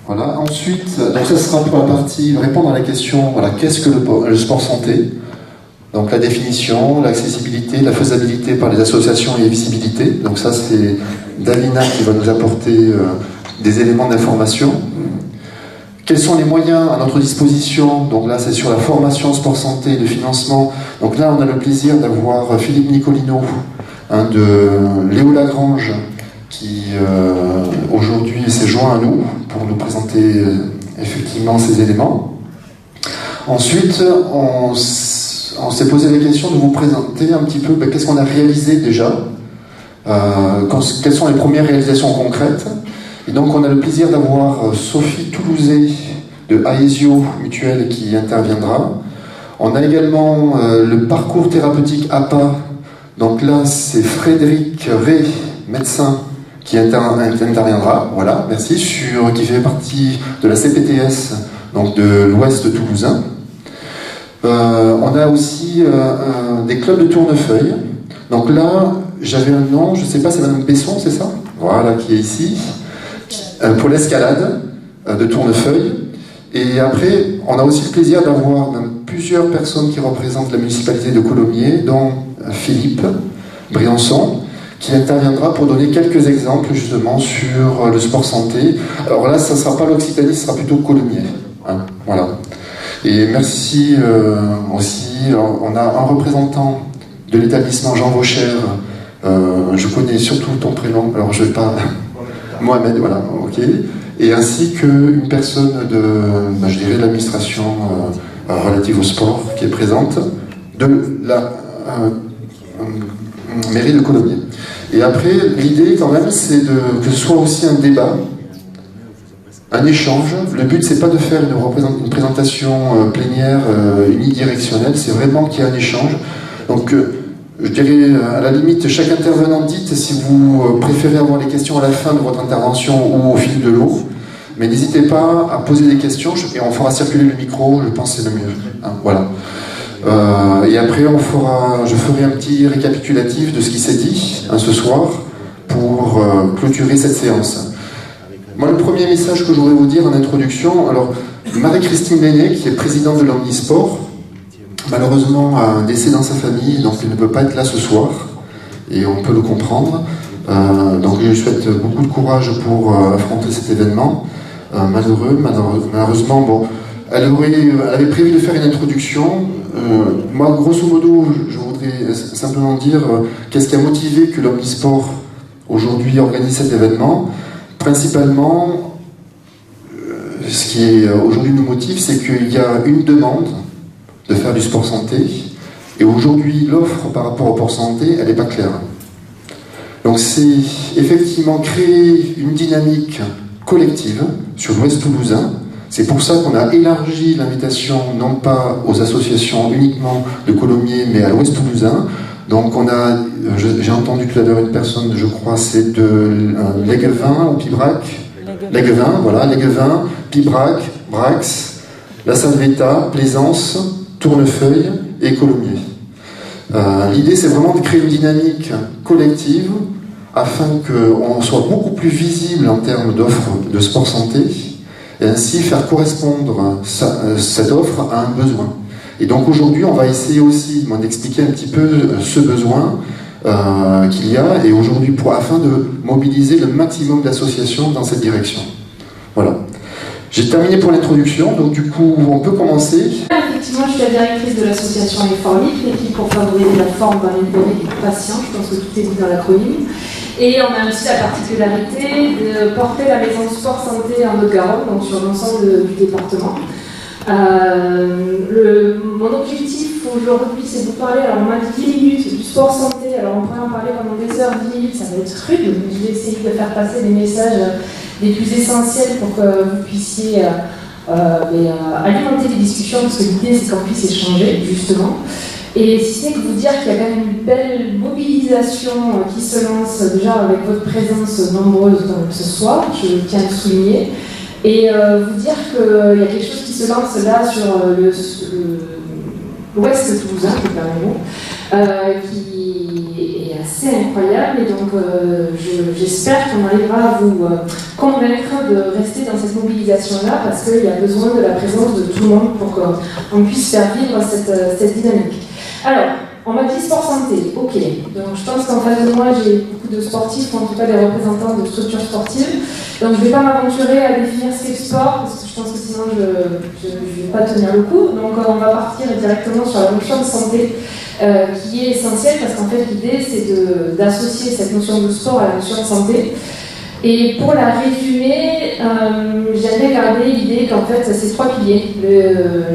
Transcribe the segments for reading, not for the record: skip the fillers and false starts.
Voilà. Ensuite, donc ça sera pour la partie répondre à la question, voilà, qu'est-ce que le sport santé? Donc la définition, l'accessibilité, la faisabilité par les associations et la visibilité. Donc ça c'est Davina qui va nous apporter des éléments d'information. Quels sont les moyens à notre disposition? Donc là c'est sur la formation sport santé, le financement. Donc là on a le plaisir d'avoir Philippe Nicolino, de Léo Lagrange, qui aujourd'hui s'est joint à nous pour nous présenter effectivement ces éléments. Ensuite on s'est posé la question de vous présenter un petit peu qu'est-ce qu'on a réalisé déjà, quelles sont les premières réalisations concrètes. Et donc on a le plaisir d'avoir Sophie Toulouzet de Aesio Mutuelle qui interviendra. On a également le parcours thérapeutique APA. Donc là c'est Frédéric Rey, médecin, qui interviendra, voilà, merci, qui fait partie de la CPTS, donc de l'Ouest toulousain. On a aussi des clubs de tournefeuille. Donc là, j'avais un nom, je ne sais pas, c'est Madame Besson, c'est ça? Voilà, qui est ici, pour l'escalade de tournefeuille. Et après, on a aussi le plaisir d'avoir plusieurs personnes qui représentent la municipalité de Colomiers, dont Philippe Briançon, qui interviendra pour donner quelques exemples justement sur le sport santé. Alors là, ça ne sera pas l'Occitanie, ce sera plutôt Colomiers. Hein, voilà. Et merci aussi, on a un représentant de l'établissement Jean Vaucher, je connais surtout ton prénom, alors je ne vais pas... Mohamed, voilà, ok. Et ainsi qu'une personne de, je dirais, de l'administration relative au sport qui est présente de la mairie de Colomiers. Et après, l'idée quand même, c'est que ce soit aussi un débat, un échange. Le but, c'est pas de faire une présentation plénière unidirectionnelle, c'est vraiment qu'il y ait un échange. Donc, je dirais, à la limite, chaque intervenant dites si vous préférez avoir les questions à la fin de votre intervention ou au fil de l'eau. Mais n'hésitez pas à poser des questions et on fera circuler le micro, je pense que c'est le mieux. Hein, voilà. Et après, je ferai un petit récapitulatif de ce qui s'est dit ce soir pour clôturer cette séance. Moi, le premier message que je voudrais vous dire en introduction, alors, Marie-Christine Lenné, qui est présidente de l'Omnisport, malheureusement a un décès dans sa famille, donc elle ne peut pas être là ce soir, et on peut le comprendre. Donc je lui souhaite beaucoup de courage pour affronter cet événement. Malheureusement, bon, elle avait prévu de faire une introduction. Moi, grosso modo, je voudrais simplement dire qu'est-ce qui a motivé que l'Omnisport aujourd'hui organise cet événement. Principalement, ce qui aujourd'hui nous motive, c'est qu'il y a une demande de faire du sport santé, et aujourd'hui l'offre par rapport au sport santé, elle n'est pas claire. Donc c'est effectivement créer une dynamique collective sur l'Ouest toulousain. C'est pour ça qu'on a élargi l'invitation non pas aux associations uniquement de Colomiers, mais à l'Ouest toulousain. Donc on a, j'ai entendu tout à l'heure une personne, je crois c'est de Léguevin ou Pibrac. Léguevin, voilà, Léguevin, Pibrac, Brax, la Salvetta, Plaisance, Tournefeuille et Colomiers. L'idée c'est vraiment de créer une dynamique collective afin qu'on soit beaucoup plus visible en termes d'offres de sport santé et ainsi faire correspondre cette offre à un besoin. Et donc aujourd'hui on va essayer aussi d'expliquer un petit peu ce besoin qu'il y a et aujourd'hui afin de mobiliser le maximum d'associations dans cette direction. Voilà. J'ai terminé pour l'introduction, donc du coup on peut commencer. Effectivement, je suis la directrice de l'association Informique, l'équipe pour favoriser la forme d'un économie du patient, je pense que tout est dit dans l'acronyme. Et on a aussi la particularité de porter la maison sport santé en Haute-Garonne, donc sur l'ensemble du département. Mon objectif aujourd'hui, c'est de vous parler, alors on m'a dit 10 minutes du sport santé, alors on pourrait en parler pendant des heures, 10 minutes, ça va être rude, mais je vais essayer de faire passer les messages les plus essentiels pour que vous puissiez alimenter les discussions, parce que l'idée c'est qu'on puisse échanger, justement. Et si ce n'est que vous dire qu'il y a quand même une belle mobilisation qui se lance déjà avec votre présence nombreuse ce soir, je tiens à le souligner, et vous dire qu'il y a quelque chose qui se lance là sur l'ouest toulousain, qui est assez incroyable. Et donc, j'espère qu'on arrivera à vous convaincre de rester dans cette mobilisation-là, parce qu'il y a besoin de la présence de tout le monde pour qu'on puisse faire vivre cette dynamique. Alors, on m'a dit sport santé, ok. Donc je pense qu'en face de moi, j'ai beaucoup de sportifs, en tout cas des représentants de structures sportives. Donc je ne vais pas m'aventurer à définir ce qu'est le sport, parce que je pense que sinon je ne vais pas tenir le coup. Donc on va partir directement sur la notion de santé, qui est essentielle, parce qu'en fait l'idée c'est d'associer cette notion de sport à la notion de santé. Et pour la résumer, j'aimerais garder l'idée qu'en fait c'est trois piliers.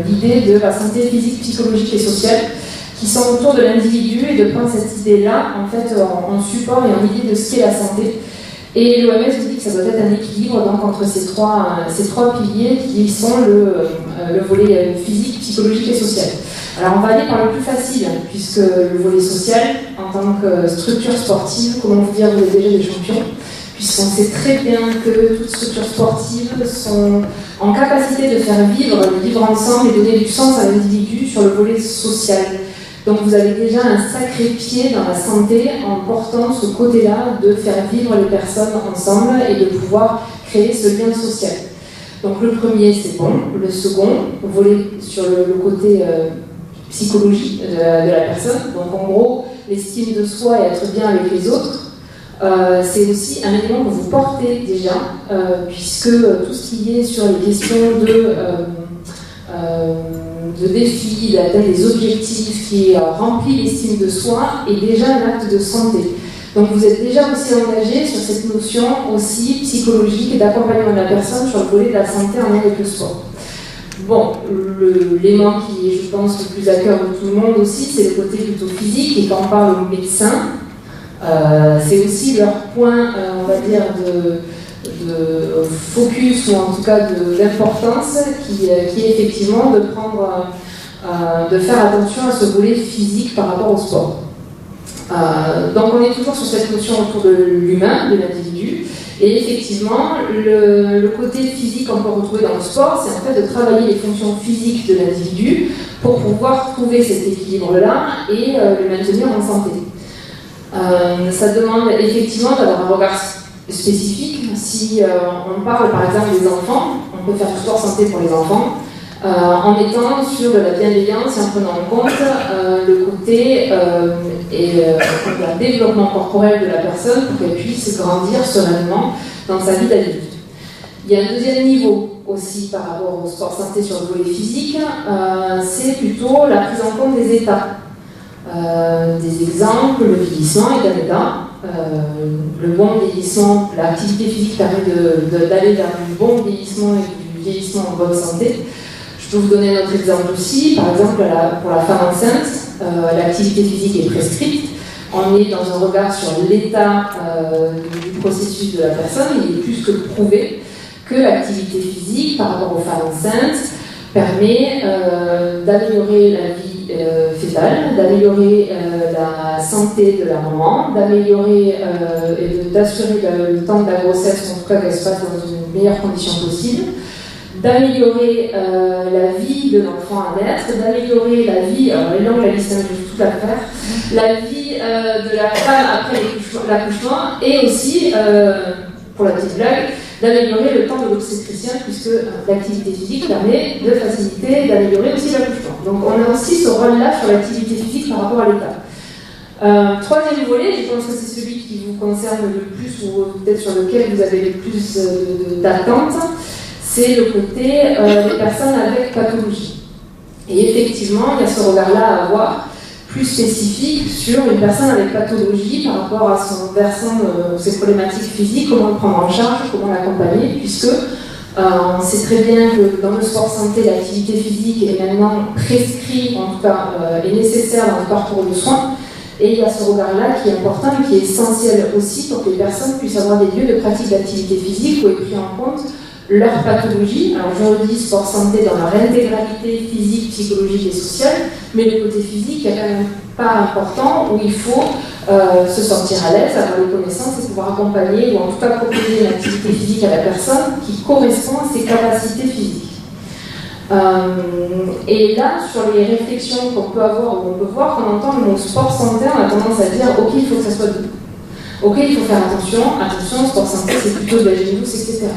L'idée de la santé physique, psychologique et sociale, qui sont autour de l'individu, et de prendre cette idée-là en fait en support et en idée de ce qu'est la santé. Et l'OMS nous dit que ça doit être un équilibre donc, entre ces trois piliers qui sont le volet physique, psychologique et social. Alors on va aller par le plus facile, puisque le volet social, en tant que structure sportive, comment vous dire, vous êtes déjà des champions, puisqu'on sait très bien que toutes structures sportives sont en capacité de faire vivre ensemble et donner du sens à l'individu sur le volet social. Donc vous avez déjà un sacré pied dans la santé en portant ce côté-là de faire vivre les personnes ensemble et de pouvoir créer ce lien social. Donc le premier, c'est bon. Le second, volet sur le côté psychologie de la personne. Donc en gros, l'estime de soi et être bien avec les autres, c'est aussi un élément que vous portez déjà, puisque tout ce qui est sur les questions de défis, d'atteindre des objectifs, qui remplit l'estime de soi, est déjà un acte de santé. Donc vous êtes déjà aussi engagé sur cette notion aussi psychologique et d'accompagnement de la personne sur le volet de la santé en lien avec le sport. Bon, l'élément qui est, je pense, le plus à cœur de tout le monde aussi, c'est le côté plutôt physique, et quand on parle aux médecins, c'est aussi leur point, on va dire, de focus, ou en tout cas d'importance, qui est effectivement de faire attention à ce volet physique par rapport au sport. Donc on est toujours sur cette notion autour de l'humain, de l'individu, et effectivement le côté physique qu'on peut retrouver dans le sport, c'est en fait de travailler les fonctions physiques de l'individu pour pouvoir trouver cet équilibre-là et le maintenir en santé. Ça demande effectivement d'avoir un regard spécifique. Si on parle par exemple des enfants, on peut faire du sport santé pour les enfants, en étant sur de la bienveillance et en prenant en compte le côté le développement corporel de la personne pour qu'elle puisse grandir sereinement dans sa vie d'adulte. Il y a un deuxième niveau aussi par rapport au sport santé sur le volet physique, c'est plutôt la prise en compte des états. Des exemples, le vieillissement est un état. Le bon vieillissement, l'activité physique permet d'aller vers du bon vieillissement et du vieillissement en bonne santé. Je peux vous donner un autre exemple aussi. Par exemple, pour la femme enceinte, l'activité physique est prescrite. On est dans un regard sur l'état du processus de la personne. Il est plus que prouvé que l'activité physique par rapport aux femmes enceintes permet d'améliorer la vie fétale, d'améliorer la santé de la maman, d'améliorer et d'assurer le temps de la grossesse, en tout cas qu'elle se passe dans une meilleure condition possible, d'améliorer la vie de l'enfant à naître, d'améliorer la vie, alors elle est longue la liste, je vais tout la faire, la vie de la femme après l'accouchement, et aussi, pour la petite blague, d'améliorer le temps de l'obstétricien, puisque l'activité physique permet de faciliter, d'améliorer aussi l'accouchement. Donc on a aussi ce rôle-là sur l'activité physique par rapport à l'état. Troisième volet, je pense que c'est celui qui vous concerne le plus, ou peut-être sur lequel vous avez le plus d'attentes, c'est le côté des personnes avec pathologie. Et effectivement, il y a ce regard-là à avoir, plus spécifique sur une personne avec pathologie par rapport à son versant de ses problématiques physiques, comment le prendre en charge, comment l'accompagner, puisque on sait très bien que dans le sport santé, l'activité physique est maintenant prescrite, en tout cas est nécessaire dans le parcours de soins, et il y a ce regard-là qui est important et qui est essentiel aussi pour que les personnes puissent avoir des lieux de pratique d'activité physique où est pris en compte leur pathologie. Alors je dis sport santé dans leur intégralité physique, psychologique et sociale, mais le côté physique est quand même pas important, où il faut se sentir à l'aise, avoir les connaissances et pouvoir accompagner, ou en tout cas proposer une activité physique à la personne qui correspond à ses capacités physiques. Et là, sur les réflexions qu'on peut avoir ou on peut voir, quand on entend le mot sport santé, on a tendance à dire ok, il faut que ça soit debout. Ok, il faut faire attention, sport santé, c'est plutôt de la gym douce, etc.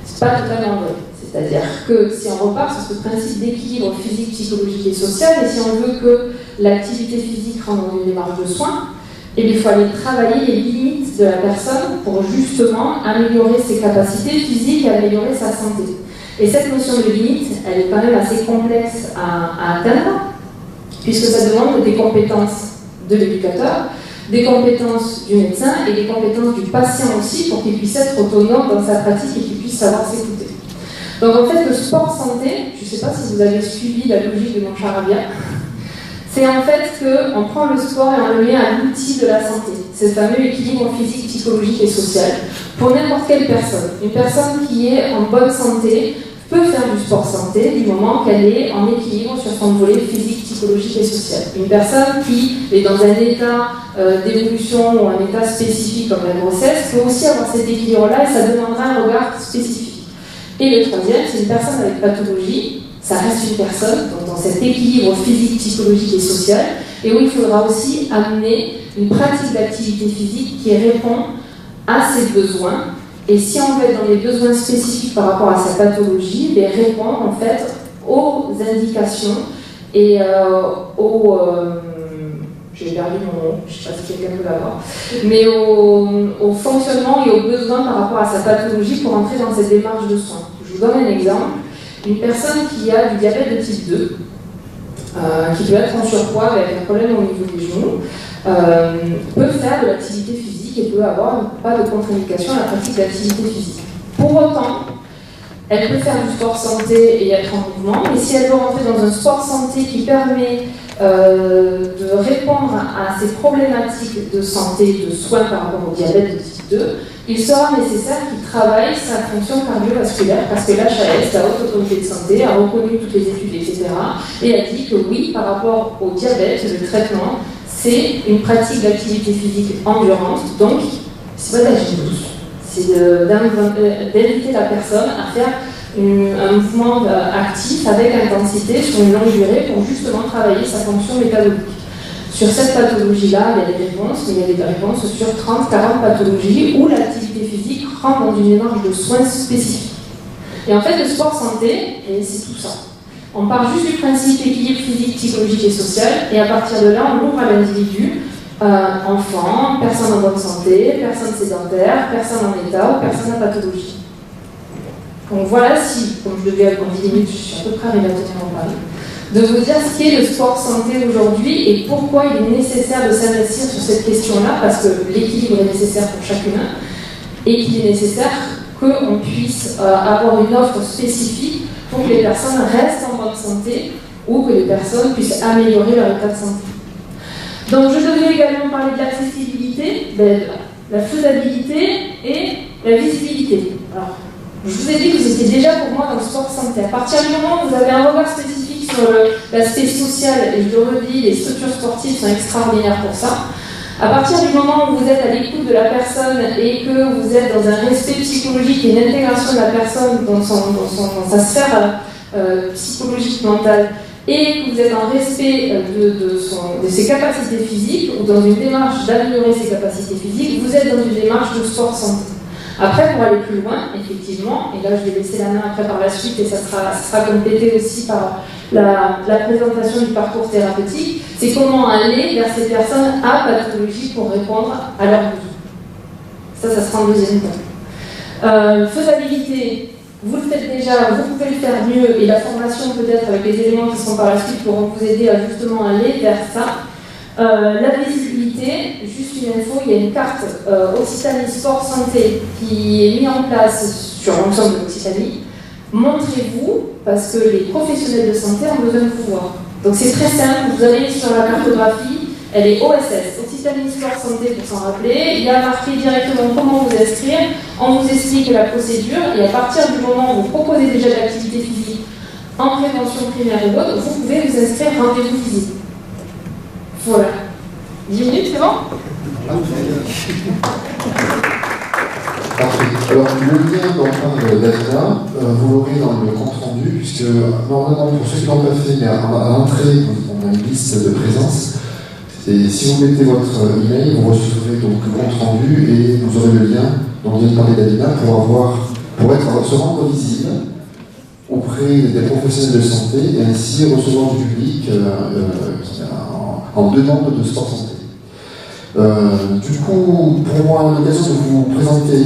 C'est pas totalement vrai. C'est-à-dire que si on repart sur ce principe d'équilibre physique, psychologique et social, et si on veut que l'activité physique rentre dans une démarche de soins, il faut aller travailler les limites de la personne pour justement améliorer ses capacités physiques et améliorer sa santé. Et cette notion de limite, elle est quand même assez complexe à atteindre, puisque ça demande des compétences de l'éducateur, des compétences du médecin et des compétences du patient aussi pour qu'il puisse être autonome dans sa pratique et qu'il puisse savoir s'écouter. Donc en fait, le sport santé, je ne sais pas si vous avez suivi la logique de Moncharabia, c'est en fait qu'on prend le sport et on le met à l'outil de la santé, ce fameux équilibre physique, psychologique et social, pour n'importe quelle personne. Une personne qui est en bonne santé peut faire du sport santé du moment qu'elle est en équilibre sur son volet physique, psychologique et social. Une personne qui est dans un état d'évolution ou un état spécifique comme la grossesse peut aussi avoir cet équilibre-là et ça demandera un regard spécifique. Et le troisième, c'est une personne avec pathologie, ça reste une personne dans cet équilibre physique, psychologique et social, et où il faudra aussi amener une pratique d'activité physique qui répond à ses besoins. Et si on veut être dans les besoins spécifiques par rapport à sa pathologie, les répondre en fait aux indications et j'ai perdu mon mot, je ne sais pas si quelqu'un peut l'avoir, mais au fonctionnement et aux besoins par rapport à sa pathologie pour entrer dans cette démarche de soins. Je vous donne un exemple. Une personne qui a du diabète de type 2, qui peut être en surpoids avec un problème au niveau des genoux, peut faire de l'activité physique et peut avoir pas de contre-indication à la pratique de l'activité physique. Pour autant, elle peut faire du sport santé et être en mouvement, mais si elle veut rentrer dans un sport santé qui permet de répondre à ces problématiques de santé, de soins par rapport au diabète de type 2, il sera nécessaire qu'il travaille sa fonction cardiovasculaire parce que l'HAS, la Haute Autorité de Santé, a reconnu toutes les études, etc. et a dit que oui, par rapport au diabète, le traitement, c'est une pratique d'activité physique endurante, donc c'est pas de la gym douce, c'est d'inviter la personne à faire un mouvement actif avec intensité sur une longue durée pour justement travailler sa fonction métabolique. Sur cette pathologie-là, il y a des réponses, mais il y a des réponses sur 30-40 pathologies où l'activité physique rentre dans une démarche de soins spécifiques. Et en fait, le sport santé, c'est tout ça. On part juste du principe équilibre physique, psychologique et social, et à partir de là, on ouvre à l'individu, enfant, personne en bonne santé, personne sédentaire, personne en état ou personne à pathologie. Donc voilà si, comme je devais avoir 10 minutes, je suis à peu près arrivée à tenir en parler, de vous dire ce qu'est le sport santé aujourd'hui et pourquoi il est nécessaire de s'investir sur cette question-là, parce que l'équilibre est nécessaire pour chaque humain et qu'il est nécessaire qu'on puisse avoir une offre spécifique pour que les personnes restent en bonne santé ou que les personnes puissent améliorer leur état de santé. Donc je devais également parler de l'accessibilité, de la faisabilité et la visibilité. Alors, je vous ai dit que vous étiez déjà pour moi dans le sport santé. À partir du moment où vous avez un regard spécifique sur l'aspect social, et je le redis, les structures sportives sont extraordinaires pour ça. À partir du moment où vous êtes à l'écoute de la personne et que vous êtes dans un respect psychologique et une intégration de la personne dans sa sphère psychologique, mentale, et que vous êtes en respect de ses capacités physiques ou dans une démarche d'améliorer ses capacités physiques, vous êtes dans une démarche de sport santé. Après, pour aller plus loin, effectivement, et là je vais laisser la main après par la suite et ça sera complété aussi par la présentation du parcours thérapeutique, c'est comment aller vers ces personnes à pathologie pour répondre à leurs besoins. Ça sera en deuxième temps. Faisabilité, vous le faites déjà, vous pouvez le faire mieux et la formation peut-être avec les éléments qui seront par la suite pourront vous aider à justement aller vers ça. La visibilité, juste une info, il y a une carte Occitanie Sport Santé qui est mise en place sur l'ensemble de l'Occitanie. Montrez-vous, parce que les professionnels de santé ont besoin de vous voir. Donc c'est très simple, vous allez sur la cartographie, elle est OSS, Occitanie Sport Santé pour s'en rappeler. Il y a marqué directement comment vous inscrire, on vous explique la procédure, et à partir du moment où vous proposez déjà de l'activité physique en prévention primaire et autres, vous pouvez vous inscrire rendez-vous physique. Voilà. 10 minutes, c'est bon ? Parfait. Alors, le lien dont parle Davina, vous l'aurez dans le compte rendu, puisque normalement, pour ceux qui l'ont pas fait, mais à l'entrée, on a une liste de présence. Et si vous mettez votre email, vous recevrez donc le compte rendu et vous aurez le lien dont vient de parler Davina pour se rendre visible auprès des professionnels de santé et ainsi recevoir du public en demande de sport santé. Du coup, pour moi, l'occasion de vous présenter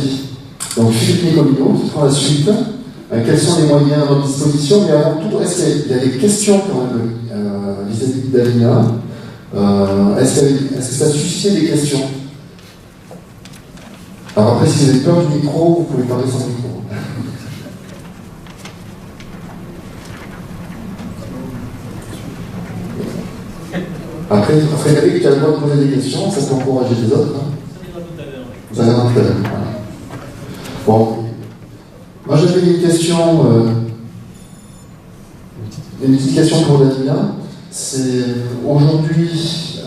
donc Philippe Nicolino qui prend la suite. Quels sont les moyens à notre disposition? Mais avant tout, est-ce qu'il y a des questions quand même vis-à-vis de Davina? Est-ce que ça a suscité des questions? Alors après, si vous avez peur du micro, vous pouvez parler sans micro. Après, Frédéric, tu as le droit de poser des questions, ça peut encourager les autres. Ça viendra tout à l'heure. Voilà. Bon. Moi, j'avais une question, une petite question pour Davina. C'est aujourd'hui, si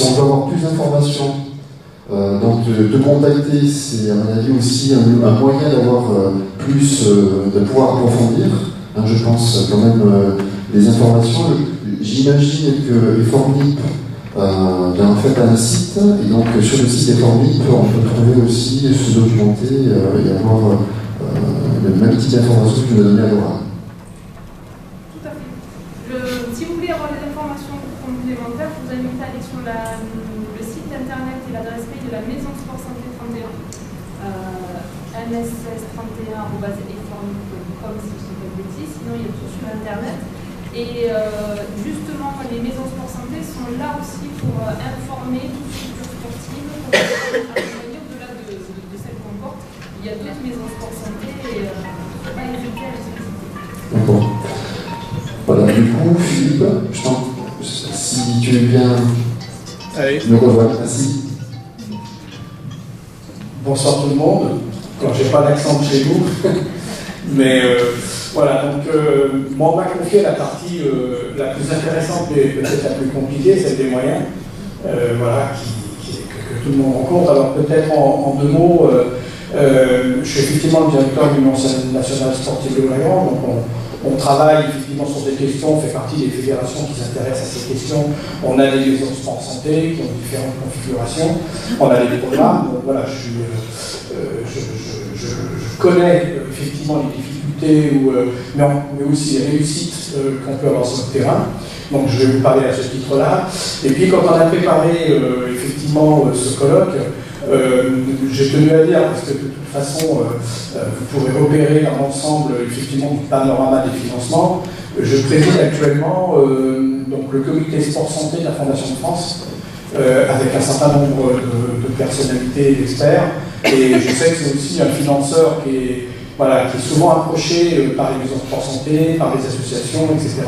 on veut avoir plus d'informations, donc de contacter, c'est à mon avis aussi un moyen d'avoir plus, de pouvoir approfondir. Hein, je pense quand même les informations. J'imagine que les Formip en fait un site, et donc sur le site des Formip, on peut trouver aussi, se documenter et avoir le même type d'informations que tu nous as donné à Laura. Tout à fait. Si vous voulez avoir des informations complémentaires, je vous invite à aller sur le site internet et l'adresse mail de la Maison Sport Santé 31, mss31@eformip.com si je ne dis pas de bêtises, sinon il y a tout sur internet. Et justement, les maisons sport santé sont là aussi pour informer toutes les structures sportives, pour accompagner au-delà de celles qu'on porte. Il y a d'autres maisons sport santé et il ne faut pas hésiter à les solliciter. D'accord. Voilà, du coup, Philippe, si tu es bien, me revois. Merci. Bonsoir tout le monde. Alors, j'ai pas l'accent de chez vous, mais voilà, donc moi on m'a confié la partie la plus intéressante et peut-être la plus compliquée, celle des moyens, voilà, que tout le monde rencontre. Alors peut-être en deux mots, je suis effectivement le directeur de l'Union nationale sportive de Lorient, donc on travaille effectivement sur des questions, on fait partie des fédérations qui s'intéressent à ces questions. On a des maisons de sport santé qui ont différentes configurations, on a des programmes, donc voilà, je connais effectivement les difficultés, mais aussi les réussites qu'on peut avoir sur le terrain. Donc je vais vous parler à ce titre-là. Et puis quand on a préparé effectivement ce colloque, j'ai tenu à dire, parce que de toute façon, vous pourrez repérer dans l'ensemble effectivement du panorama des financements. Je préside actuellement donc, le comité sport santé de la Fondation de France, avec un certain nombre de personnalités et d'experts. Et je sais que c'est aussi un financeur qui est souvent approché par les maisons de sport santé, par les associations, etc.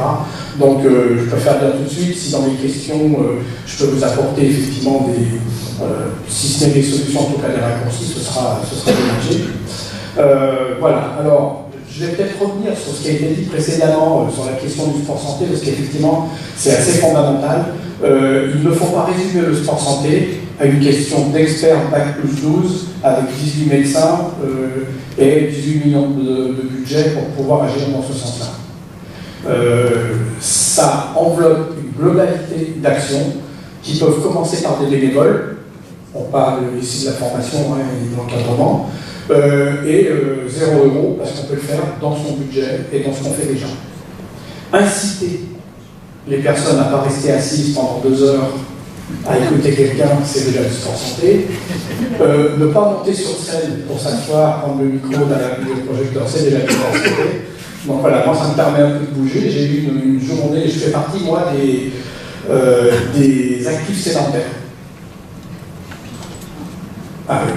Donc je préfère dire tout de suite, si dans les questions, je peux vous apporter effectivement si ce n'est des solutions, en tout cas des raccourcis, ce sera ménagé. Voilà, alors je vais peut-être revenir sur ce qui a été dit précédemment sur la question du sport santé, parce qu'effectivement, c'est assez fondamental. Il ne faut pas résumer le sport santé à une question d'experts Bac plus 12 avec 18 médecins et 18 millions de budget pour pouvoir agir dans ce sens-là. Ça enveloppe une globalité d'actions qui peuvent commencer par des bénévoles, on parle ici de la formation et de l'encadrement, et 0 € parce qu'on peut le faire dans son budget et dans ce qu'on fait déjà. Inciter les personnes à ne pas rester assises pendant 2 heures à écouter quelqu'un, c'est déjà du sport santé. Ne pas monter sur scène pour s'asseoir, prendre le micro dans la vidéoprojecteur, c'est déjà du sport santé. Donc voilà, moi ça me permet un peu de bouger. J'ai eu une journée, je fais partie moi des actifs sédentaires. Ah oui.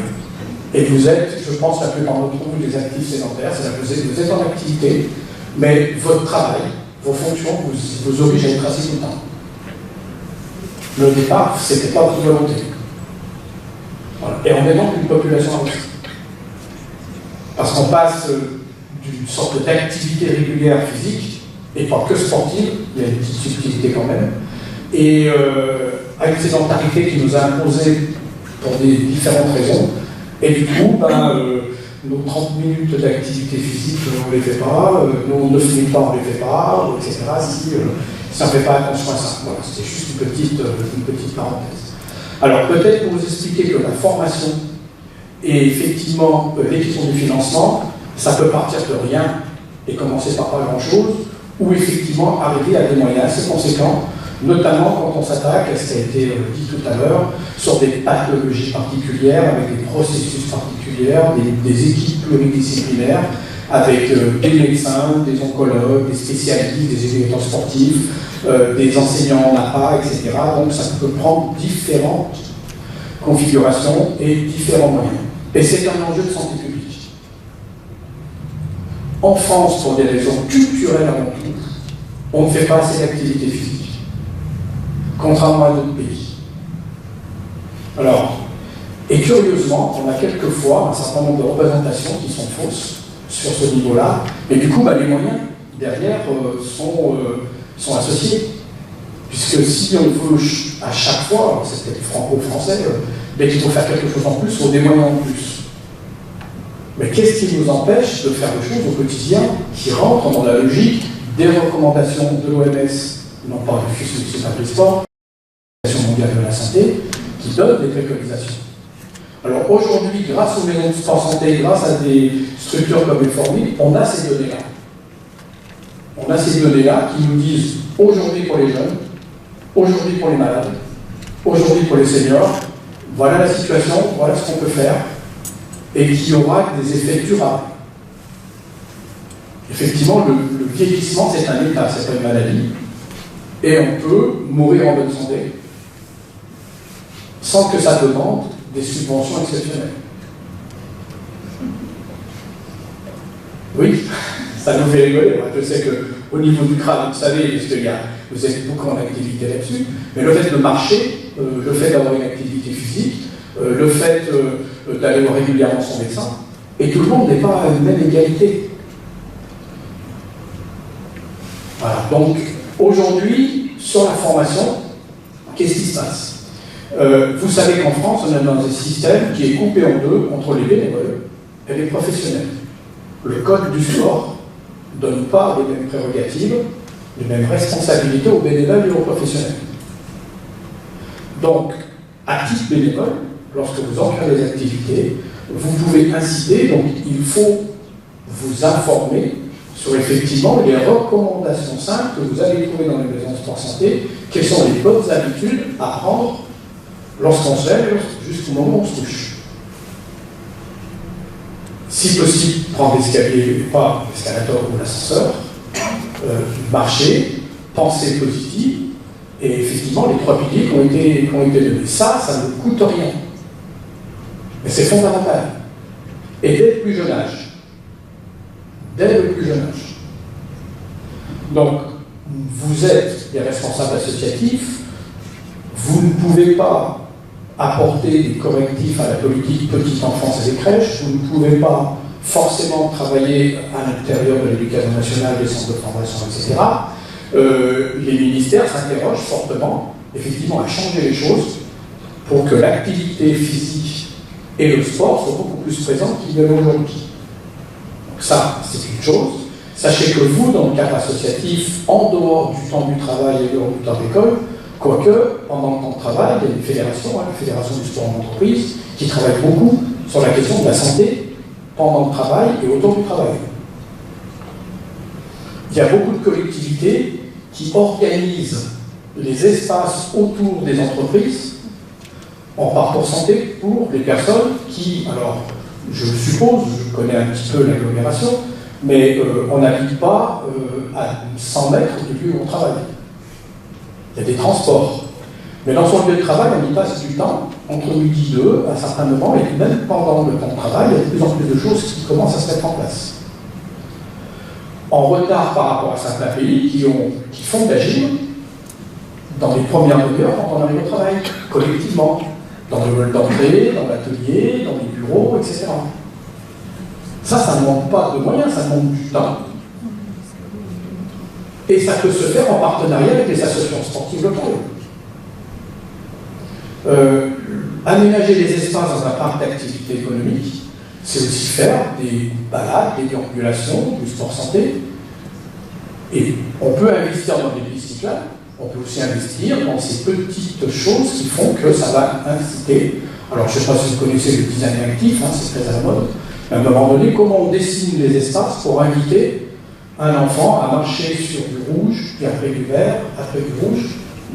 Et vous êtes, je pense, la plupart d'entre vous, des actifs sédentaires, c'est-à-dire que vous êtes en activité, mais votre travail, vos fonctions vous obligent à être assis tout le temps. Le départ, ce n'était pas votre volonté. Voilà. Et on est donc une population à risque. Parce qu'on passe d'une sorte d'activité régulière physique, et pas que sportive, il y a une petite subtilité quand même, et à une sédentarité qui nous a imposé pour des différentes raisons, Et du coup, nos 30 minutes d'activité physique, on ne les fait pas, nos 9 minutes on ne les fait pas, etc. Si on ne fait pas attention à ça. Voilà, c'était juste une petite parenthèse. Alors peut-être pour vous expliquer que la formation et effectivement les questions du financement, ça peut partir de rien et commencer par pas grand-chose, ou effectivement arriver à des moyens assez conséquents, notamment quand on s'attaque, ce qui a été dit tout à l'heure, sur des pathologies particulières, avec des processus particuliers, des équipes pluridisciplinaires, avec des médecins, des oncologues, des spécialistes, des éducateurs sportifs, des enseignants en APA, etc. Donc ça peut prendre différentes configurations et différents moyens. Et c'est un enjeu de santé publique. En France, pour des raisons culturelles avant tout, on ne fait pas assez d'activité physique, contrairement à d'autres pays. Alors, et curieusement, on a quelquefois un certain nombre de représentations qui sont fausses sur ce niveau-là, et du coup, les moyens derrière sont associés. Puisque si on veut à chaque fois, c'est peut-être franco-français, dès qu'il faut faire quelque chose en plus, il faut des moyens en plus. Mais qu'est-ce qui nous empêche de faire des choses au quotidien qui rentrent dans la logique des recommandations de l'OMS, non pas du FUS, du sport, l'Organisation mondiale de la santé, qui donne des préconisations. Alors aujourd'hui, grâce aux maisons de sport santé, grâce à des structures comme Informing, on a ces données-là. On a ces données-là qui nous disent aujourd'hui pour les jeunes, aujourd'hui pour les malades, aujourd'hui pour les seniors, voilà la situation, voilà ce qu'on peut faire, et qui aura des effets durables. Effectivement, le vieillissement, c'est un état, c'est pas une maladie, et on peut mourir en bonne santé sans que ça demande des subventions exceptionnelles. Oui, ça nous fait rigoler. Je sais qu'au niveau du crâne, vous savez, parce que vous êtes beaucoup en activité là-dessus, mais le fait de marcher, le fait d'avoir une activité physique, le fait d'aller voir régulièrement son médecin, et tout le monde n'est pas à une même égalité. Voilà. Donc, aujourd'hui, sur la formation, qu'est-ce qui se passe ? Vous savez qu'en France, on est dans un système qui est coupé en deux entre les bénévoles et les professionnels. Le code du sport ne donne pas les mêmes prérogatives, les mêmes responsabilités aux bénévoles et aux professionnels. Donc, à titre bénévole, lorsque vous encadrez les activités, vous pouvez inciter, donc il faut vous informer sur effectivement les recommandations simples que vous allez trouver dans les maisons de sport santé, quelles sont les bonnes habitudes à prendre lorsqu'on se lève, jusqu'au moment où on se couche. Si possible, prendre l'escalier, pas l'escalator ou l'ascenseur, marcher, penser positive, et effectivement, les 3 piliers qui ont été donnés. Ça ne coûte rien. Mais c'est fondamental. Et dès le plus jeune âge. Dès le plus jeune âge. Donc, vous êtes des responsables associatifs, vous ne pouvez pas apporter des correctifs à la politique petite enfance et des crèches, vous ne pouvez pas forcément travailler à l'intérieur de l'éducation nationale, des centres de formation, etc. Les ministères s'interrogent fortement, effectivement, à changer les choses pour que l'activité physique et le sport soient beaucoup plus présents qu'ils ne l'ont aujourd'hui. Donc ça, c'est une chose. Sachez que vous, dans le cadre associatif, en dehors du temps du travail et dehors du temps d'école, quoique, pendant le temps de travail, il y a une fédération, la Fédération du sport en entreprise, qui travaille beaucoup sur la question de la santé pendant le travail et autour du travail. Il y a beaucoup de collectivités qui organisent les espaces autour des entreprises en parcours santé pour les personnes qui, alors, je le suppose, je connais un petit peu l'agglomération, mais on n'habite pas à 100 mètres du lieu où on travaille. Il y a des transports. Mais dans son lieu de travail, on y passe du temps, entre midi et 2, à un certain moment, et même pendant le temps de travail, il y a de plus en plus de choses qui commencent à se mettre en place. En retard par rapport à certains pays qui font d'agir dans les premières demi-heures quand on arrive au travail, collectivement, dans le hall d'entrée, dans l'atelier, dans les bureaux, etc. Ça ne demande pas de moyens, ça demande du temps. Et ça peut se faire en partenariat avec les associations sportives locales. Aménager les espaces dans un parc d'activité économique, c'est aussi faire des balades, des déambulations, du sport santé. Et on peut investir dans des pistes cyclables, on peut aussi investir dans ces petites choses qui font que ça va inciter. Alors je ne sais pas si vous connaissez le design actif, hein, c'est très à la mode. Mais à un moment donné, comment on dessine les espaces pour inviter un enfant à marcher sur du rouge, puis après du vert, après du rouge,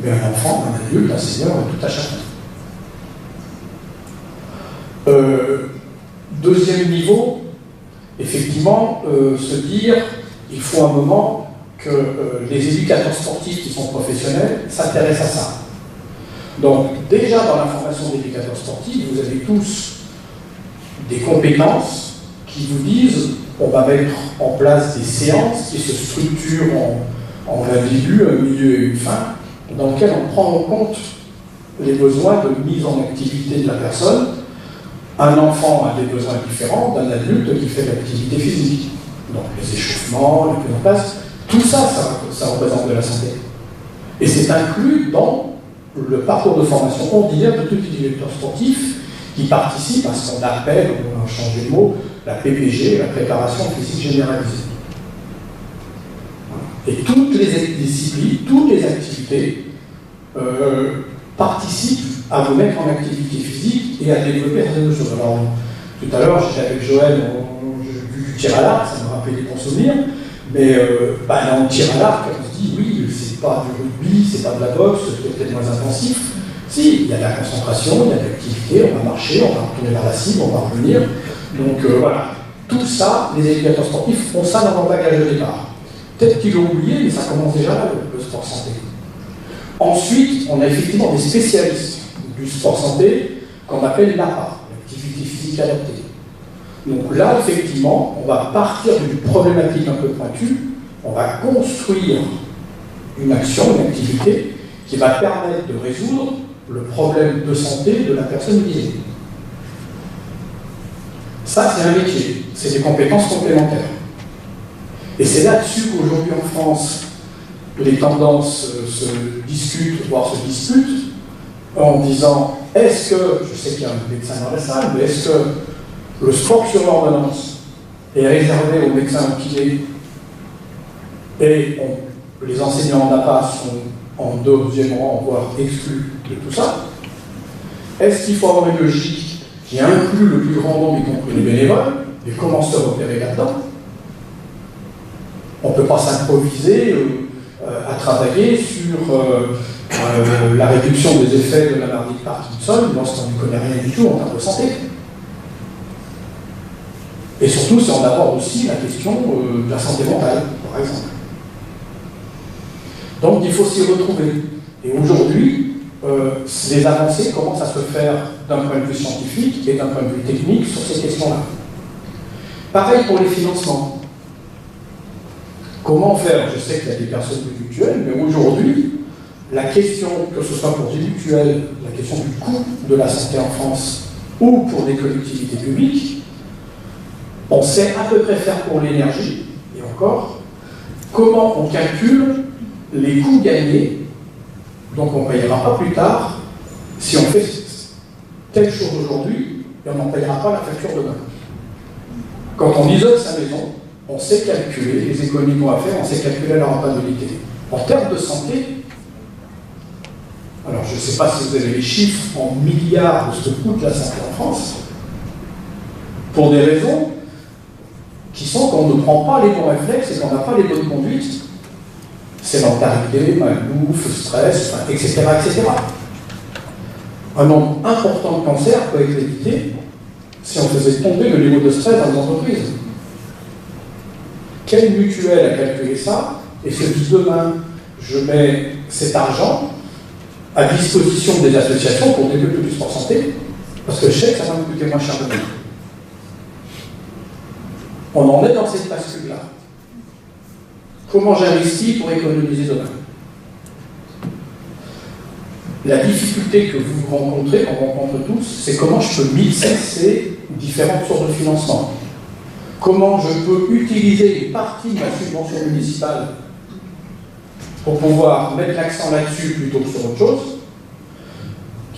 mais un enfant, un adulte, un senior, tout à chacun. Deuxième niveau, effectivement, se dire il faut un moment que les éducateurs sportifs qui sont professionnels s'intéressent à ça. Donc déjà dans la formation d'éducateurs sportifs, vous avez tous des compétences qui vous disent on va mettre en place des séances qui se structurent en un début, un milieu et une fin, dans lequel on prend en compte les besoins de mise en activité de la personne. Un enfant a des besoins différents d'un adulte qui fait de l'activité physique. Donc les échauffements, les mises en place, tout ça, ça représente de la santé. Et c'est inclus dans le parcours de formation ordinaire de tout éducateur sportif qui participe à ce qu'on appelle, on a changé de mot, la PPG, la préparation physique généralisée. Et toutes les disciplines, toutes les activités participent à vous mettre en activité physique et à développer certaines choses. Alors, tout à l'heure, j'étais avec Joël, j'ai vu du tir à l'arc, ça me rappelait des bons souvenirs, mais dans le tir à l'arc, on se dit, oui, c'est pas du rugby, c'est pas de la boxe, c'est peut-être moins intensif. Si, il y a de la concentration, il y a de l'activité, on va marcher, on va retourner vers la cible, on va revenir. Donc voilà, tout ça, les éducateurs sportifs font ça dans leur bagage de départ. Peut-être qu'ils l'ont oublié, mais ça commence déjà là, le sport santé. Ensuite, on a effectivement des spécialistes du sport santé qu'on appelle l'APA, l'activité physique adaptée. Donc là, effectivement, on va partir d'une problématique un peu pointue, on va construire une action, une activité qui va permettre de résoudre le problème de santé de la personne visée. Ça, c'est un métier, c'est des compétences complémentaires. Et c'est là-dessus qu'aujourd'hui en France, les tendances se discutent, voire se disputent, en disant, est-ce que, je sais qu'il y a un médecin dans la salle, mais est-ce que le sport sur l'ordonnance est réservé aux médecins kinés et les enseignants en APA sont en deuxième rang, voire exclus de tout ça? Est-ce qu'il faut avoir une logique qui inclut le plus grand nombre, y compris les bénévoles, et comment se repérer là-dedans? On ne peut pas s'improviser à travailler sur la réduction des effets de la maladie de Parkinson lorsqu'on ne connaît rien du tout en termes de santé. Et surtout, si on aborde aussi la question de la santé mentale, par exemple. Donc, il faut s'y retrouver. Et aujourd'hui, les avancées commencent à se faire d'un point de vue scientifique et d'un point de vue technique sur ces questions-là. Pareil pour les financements. Comment faire? Je sais qu'il y a des personnes plus mutuelles, mais aujourd'hui, la question, que ce soit pour des mutuelles, la question du coût de la santé en France ou pour des collectivités publiques, on sait à peu près faire pour l'énergie, et encore, comment on calcule les coûts gagnés, donc on ne payera pas plus tard si on fait telle chose aujourd'hui, et on n'en payera pas la facture demain. Quand on isole sa maison, on sait calculer les économies qu'on va faire, on sait calculer la rentabilité. En termes de santé, alors je ne sais pas si vous avez les chiffres en milliards de ce que coûte la santé en France, pour des raisons qui sont qu'on ne prend pas les bons réflexes et qu'on n'a pas les bonnes conduites. Sédentarité, malbouffe, stress, etc., etc. Un nombre important de cancers peut être évité si on faisait tomber le niveau de stress dans les entreprises. Quelle mutuelle a calculé ça et se dit demain, je mets cet argent à disposition des associations pour développer du sport santé, parce que je sais que ça va me coûter moins cher demain. On en est dans cette bascule-là. Comment j'investis pour économiser demain? La difficulté que vous rencontrez, qu'on rencontre tous, c'est comment je peux mixer ces différentes sources de financement. Comment je peux utiliser une partie de ma subvention municipale pour pouvoir mettre l'accent là-dessus plutôt que sur autre chose.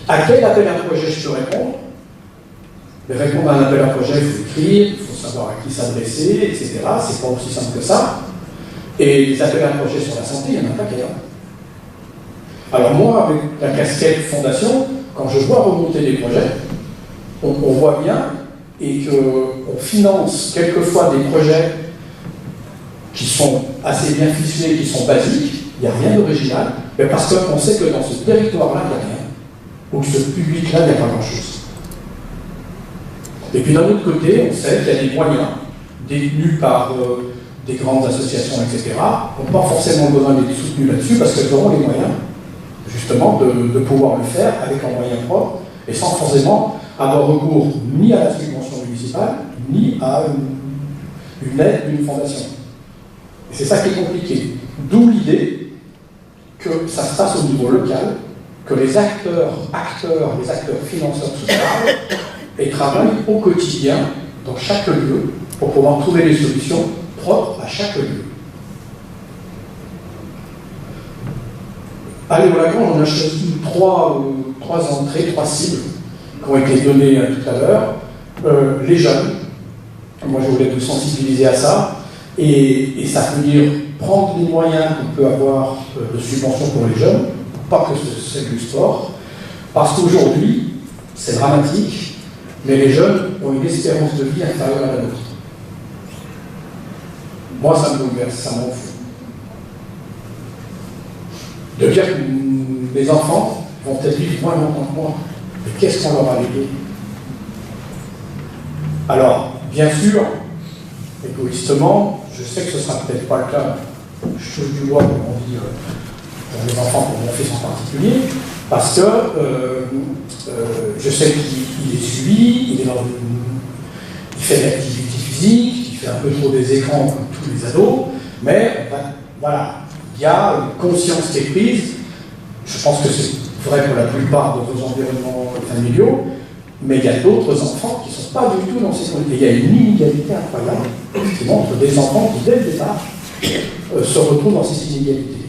À quel appel à projet je peux répondre? Mais répondre à un appel à projet, il faut écrire, il faut savoir à qui s'adresser, etc. C'est pas aussi simple que ça. Et les appels à projet sur la santé, il n'y en a pas qu'un. Alors moi, avec la casquette fondation, quand je vois remonter des projets, on voit bien et qu'on finance quelquefois des projets qui sont assez bien ficelés, qui sont basiques, il n'y a rien d'original, mais parce qu'on sait que dans ce territoire-là, il n'y a rien, ou que ce public-là, il n'y a pas grand-chose. Et puis d'un autre côté, on sait qu'il y a des moyens détenus par des grandes associations, etc., qui n'ont pas forcément besoin d'être soutenus là-dessus, parce qu'elles auront les moyens, justement, de pouvoir le faire avec un moyen propre, et sans forcément avoir recours ni à la subvention municipale, ni à une aide d'une fondation. Et c'est ça qui est compliqué. D'où l'idée que ça se passe au niveau local, que les acteurs, financeurs se parlent et travaillent au quotidien, dans chaque lieu, pour pouvoir trouver des solutions propres à chaque lieu. À Léo-Lagrange, on a choisi trois entrées, trois cibles qui ont été données tout à l'heure. Les jeunes, moi je voulais vous sensibiliser à ça, et ça veut dire prendre les moyens qu'on peut avoir de subvention pour les jeunes, pas que c'est du sport, parce qu'aujourd'hui, c'est dramatique, mais les jeunes ont une espérance de vie inférieure à la nôtre. Moi, ça me bouleverse, ça m'en fout. De dire que les enfants vont peut-être vivre moins longtemps que moi, mais qu'est-ce qu'on leur a légué? Alors, bien sûr, égoïstement, je sais que ce ne sera peut-être pas le cas, je touche du bois, comme on dit, pour les enfants, pour mon fils en particulier, parce que je sais qu'il est suivi, il fait de l'activité physique, il fait un peu trop des écrans comme tous les ados, mais voilà, il y a une conscience qui est prise. Je pense que c'est vrai pour la plupart de vos environnements familiaux, mais il y a d'autres enfants qui ne sont pas du tout dans ces conditions. Et il y a une inégalité incroyable qui montre des enfants qui, dès le départ, se retrouvent dans ces inégalités.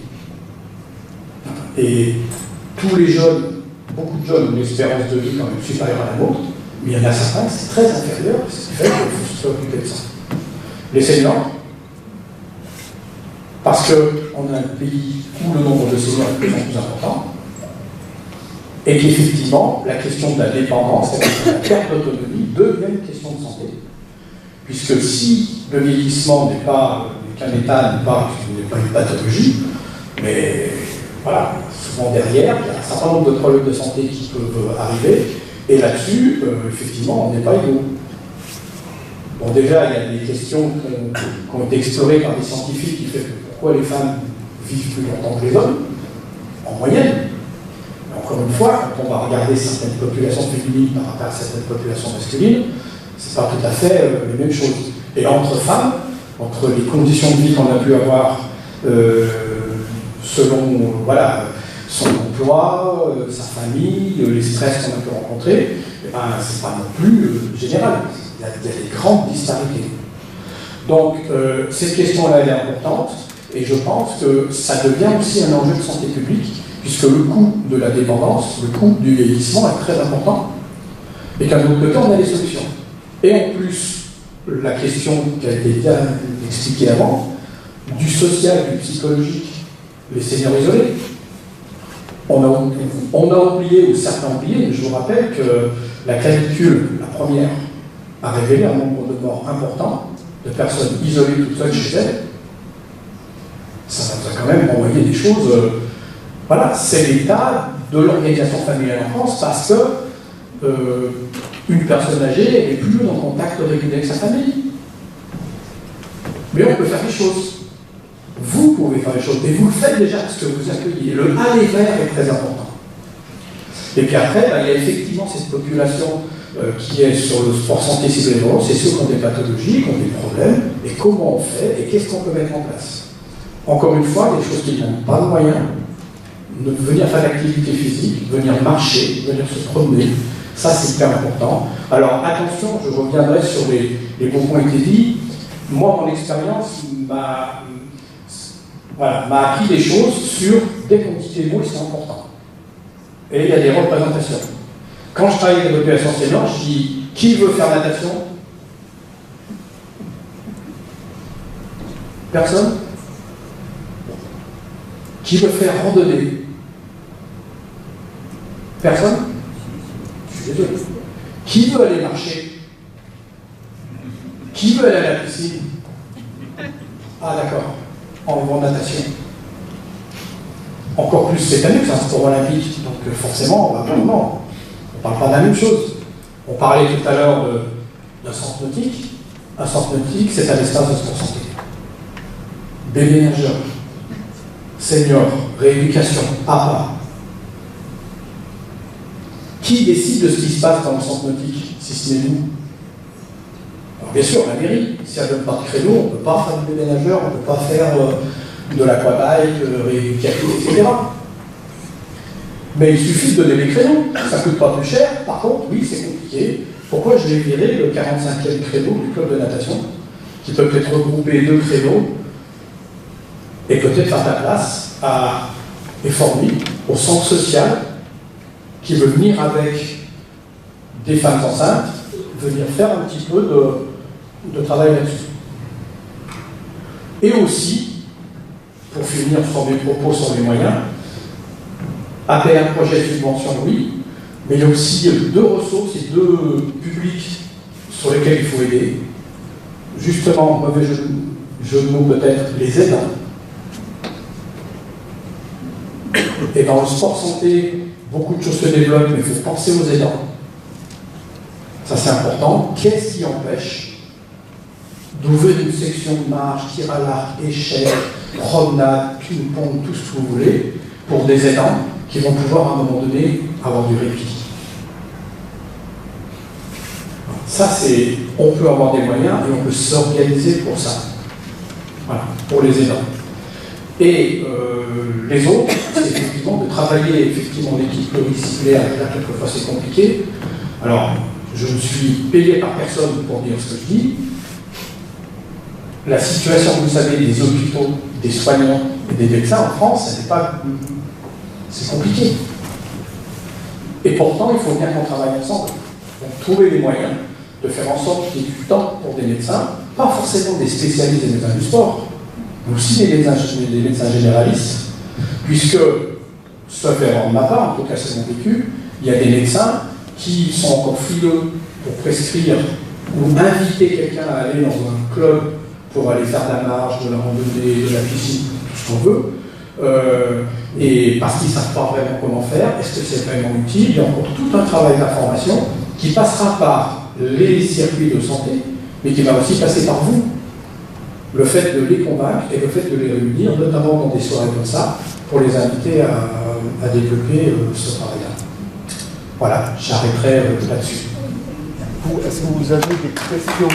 Et tous les jeunes, beaucoup de jeunes ont une espérance de vie quand même supérieure à la nôtre, mais il y en a certains, c'est très inférieur, ce qui fait qu'il faut se préoccuper de ça. Les seniors, parce qu'on a un pays où le nombre de seniors est de plus en plus important, et qu'effectivement, la question de la dépendance, la perte d'autonomie, devient une question de santé. Puisque si le vieillissement n'est pas qu'un état, n'est pas une pathologie, mais voilà, souvent derrière, il y a un certain nombre de problèmes de santé qui peuvent arriver, et là-dessus, effectivement, on n'est pas égaux. Bon, déjà, il y a des questions qui ont été explorées par des scientifiques qui fait que pourquoi les femmes vivent plus longtemps que les hommes, en moyenne. Encore une fois, quand on va regarder certaines populations féminines par rapport à certaines populations masculines, c'est pas tout à fait les mêmes choses. Et entre femmes, entre les conditions de vie qu'on a pu avoir selon son emploi, sa famille, les stress qu'on a pu rencontrer, c'est pas non plus général. Il y a des grandes disparités. Donc, cette question-là, elle est importante, et je pense que ça devient aussi un enjeu de santé publique, puisque le coût de la dépendance, le coût du vieillissement est très important, et qu'à l'autre côté, on a des solutions. Et en plus, la question qui a été bien expliquée avant, du social, du psychologique, les seniors isolés. On a oublié, ou certains ont oublié, mais je vous rappelle que la canicule, la première, a révélé un nombre de morts important de personnes isolées toutes seules chez elles. Ça nous a quand même envoyé des choses. Voilà, c'est l'état de l'organisation familiale en France, parce que une personne âgée n'est plus en contact régulier avec sa famille. Mais on peut faire des choses. Vous pouvez faire des choses, et vous le faites déjà parce que vous accueillez. Le aller vers est très important. Et puis après, il y a effectivement cette population qui est sur le sport santé ciblé, c'est ceux qui ont des pathologies, qui ont des problèmes, et comment on fait, et qu'est-ce qu'on peut mettre en place. Encore une fois, des choses qui n'ont pas de moyens, venir faire l'activité physique, venir marcher, venir se promener, ça c'est hyper important. Alors attention, je reviendrai sur les bons points qui ont été dits. Moi, mon expérience m'a appris des choses sur, dès qu'on dit les mots, c'est important. et il y a des représentations. Quand je travaille avec la population senior, je dis qui veut faire natation? Personne? Qui veut faire randonnée? Personne? Je suis désolé. Qui veut aller marcher? Qui veut aller à la piscine? Ah d'accord, en natation. Encore plus cette année, c'est un sport olympique, donc forcément, non, on ne parle pas de la même chose. On parlait tout à l'heure d'un centre nautique. Un centre nautique, c'est un espace de sport santé. Bébé nageur, senior, rééducation, APA. Qui décide de ce qui se passe dans le centre nautique, si ce n'est nous? Alors bien sûr, la mairie, si elle ne donne pas de créneau, on ne peut pas faire du bébé nageur, on ne peut pas faire de l'aquabike, rééducatif, etc. Mais il suffit de donner les créneaux, ça ne coûte pas plus cher, par contre, oui, c'est compliqué. Pourquoi je vais virer le 45e créneau du club de natation, qui peut peut-être regrouper 2 créneaux, et peut-être faire ta place à Effortmy, au centre social, qui veut venir avec des femmes enceintes, venir faire un petit peu de travail là-dessus. Et aussi, pour finir sur mes propos sur les moyens, APR projet de subvention, oui, mais il y a aussi 2 ressources et 2 publics sur lesquels il faut aider. Justement, mauvais jeu de mots peut-être, les aidants. Et dans le sport santé, beaucoup de choses se développent, mais il faut penser aux aidants. Ça c'est important. Qu'est-ce qui empêche d'ouvrir une section de marche, tir à l'arc, échec, promenade, ping-pong, tout ce que vous voulez, pour des aidants qui vont pouvoir à un moment donné avoir du répit? Ça c'est, on peut avoir des moyens et on peut s'organiser pour ça. Voilà, pour les aidants. Et les autres, c'est effectivement de travailler effectivement l'équipe pluridisciplinaire. Là, quelquefois, c'est compliqué. Alors, je ne suis payé par personne pour dire ce que je dis. La situation, vous savez, des hôpitaux, des soignants et des médecins en France, elle n'est pas... c'est compliqué. Et pourtant, il faut bien qu'on travaille ensemble. Donc, trouver les moyens de faire en sorte qu'il y ait du temps pour des médecins, pas forcément des spécialistes des médecins du sport, mais aussi des médecins généralistes, puisque, sauf erreur de ma part, en tout cas c'est mon vécu, il y a des médecins qui sont encore frileux pour prescrire ou inviter quelqu'un à aller dans un club pour aller faire de la marche, de la randonnée, de la piscine, tout ce qu'on veut, et parce qu'ils ne savent pas vraiment comment faire, est-ce que c'est vraiment utile? Il y a encore tout un travail d'information qui passera par les circuits de santé, mais qui va aussi passer par vous. Le fait de les convaincre et le fait de les réunir, notamment dans des soirées comme ça, pour les inviter à développer ce travail-là. Voilà, j'arrêterai là-dessus. Est-ce que vous avez des questions?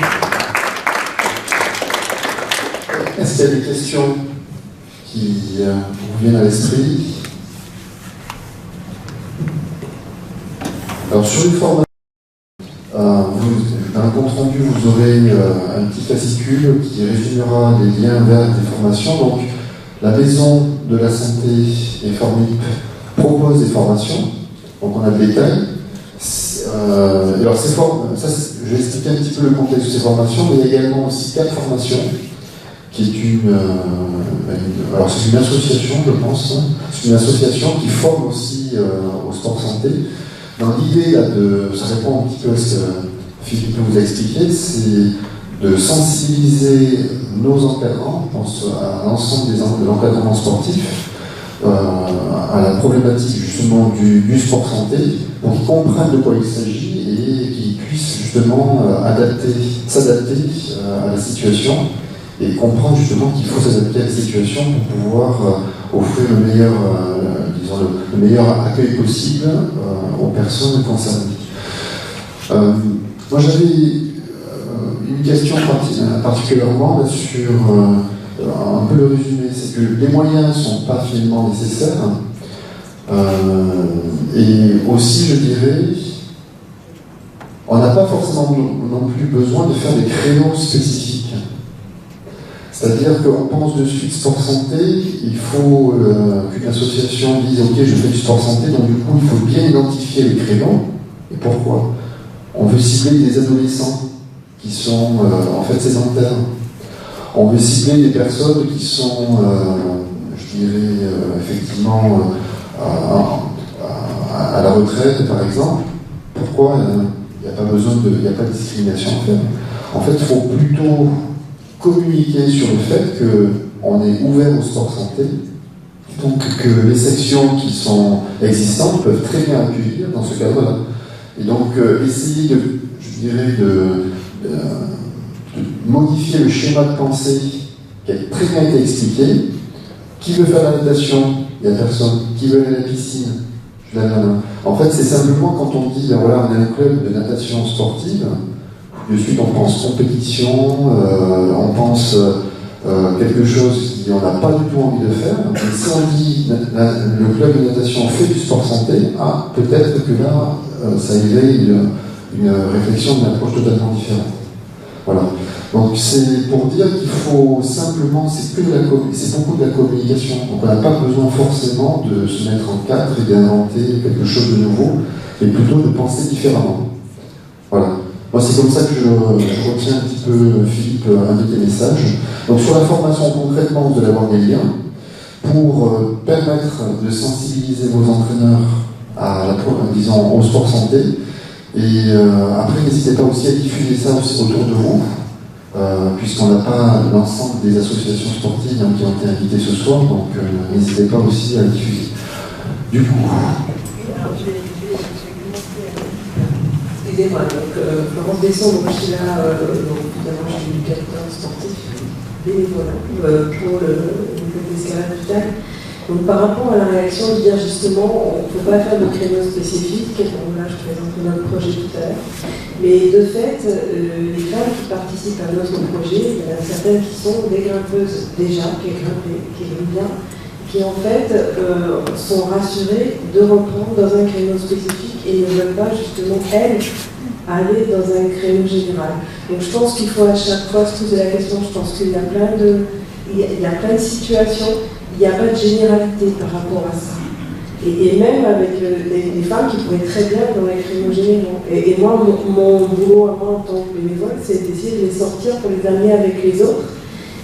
Est-ce qu'il y a des questions qui vous viennent à l'esprit? Alors, sur une formation, dans le compte rendu, vous aurez un petit fascicule qui résumera les liens vers des formations. Donc, la Maison de la Santé et Formip propose des formations. Donc, on a le détail. Alors, je vais expliquer un petit peu le contexte de ces formations, mais il y a également aussi 4 formations, qui est alors, c'est une association, je pense. Hein. C'est une association qui forme aussi au sport santé. Dans l'idée, ça répond un petit peu à ce que Philippe vous a expliqué, c'est de sensibiliser nos encadrants, je pense à l'ensemble de l'encadrement sportif, à la problématique justement du sport santé, pour qu'ils comprennent de quoi il s'agit et qu'ils puissent justement s'adapter à la situation et comprendre justement qu'il faut s'adapter à la situation pour pouvoir offrir le meilleur accueil possible aux personnes concernées. Moi j'avais une question particulièrement sur un peu le résumé, c'est que les moyens ne sont pas finalement nécessaires et aussi je dirais on n'a pas forcément non plus besoin de faire des créneaux spécifiques. C'est-à-dire qu'on pense de suite sport santé, il faut qu'une association dise ok, je fais du sport santé, donc du coup il faut bien identifier les créneaux. Et pourquoi? On veut cibler des adolescents qui sont en fait sédentaires. On veut cibler des personnes qui sont, je dirais, effectivement à la retraite par exemple. Pourquoi? Il n'y a pas besoin de, il n'y a pas de discrimination à faire. En fait, il faut plutôt communiquer sur le fait qu'on est ouvert au sport santé, donc que les sections qui sont existantes peuvent très bien accueillir dans ce cadre-là. Et donc, essayer de modifier le schéma de pensée qui a très bien été expliqué. Qui veut faire la natation? Il n'y a personne. Qui veut aller à la piscine? Je lève la main. En fait, c'est simplement quand on dit, ben voilà, on a un club de natation sportive, de suite on pense compétition, on pense quelque chose qu'on n'a pas du tout envie de faire. Mais si on dit le club de natation fait du sport santé, peut-être que là, ça éveille une réflexion, une approche totalement différente. Voilà. Donc c'est pour dire qu'il faut simplement, c'est beaucoup de la communication. Donc on n'a pas besoin forcément de se mettre en cadre et d'inventer quelque chose de nouveau, mais plutôt de penser différemment. Voilà. Moi c'est comme ça que je retiens un petit peu, Philippe, un de tes messages. Donc sur la formation concrètement, vous allez avoir des liens pour permettre de sensibiliser vos entraîneurs disons, au sport santé. Et après, n'hésitez pas aussi à diffuser ça aussi autour de vous, puisqu'on n'a pas l'ensemble des associations sportives qui ont été invitées ce soir, donc n'hésitez pas aussi à diffuser. Du coup. Alors, je vais excusez-moi, donc Florence Besson, donc je suis là, donc évidemment je suis éducateur sportif bénévole pour le club d'escalade Vital. Donc par rapport à la réaction de dire justement, on ne peut pas faire de créneau spécifique, donc là je présente notre projet tout à l'heure, mais de fait, les femmes qui participent à notre projet, il y en a certaines qui sont des grimpeuses déjà, qui grimpent bien, qui en fait sont rassurées de reprendre dans un créneau spécifique et ne veulent pas justement, elles, aller dans un créneau général. Donc je pense qu'il faut à chaque fois se poser la question, je pense qu'il y a plein de situations, il n'y a pas de généralité par rapport à ça. Et même avec des femmes qui pourraient très bien dans les créneaux généraux. Et moi, mon boulot à moi en tant que bénévole, c'est d'essayer de les sortir pour les amener avec les autres.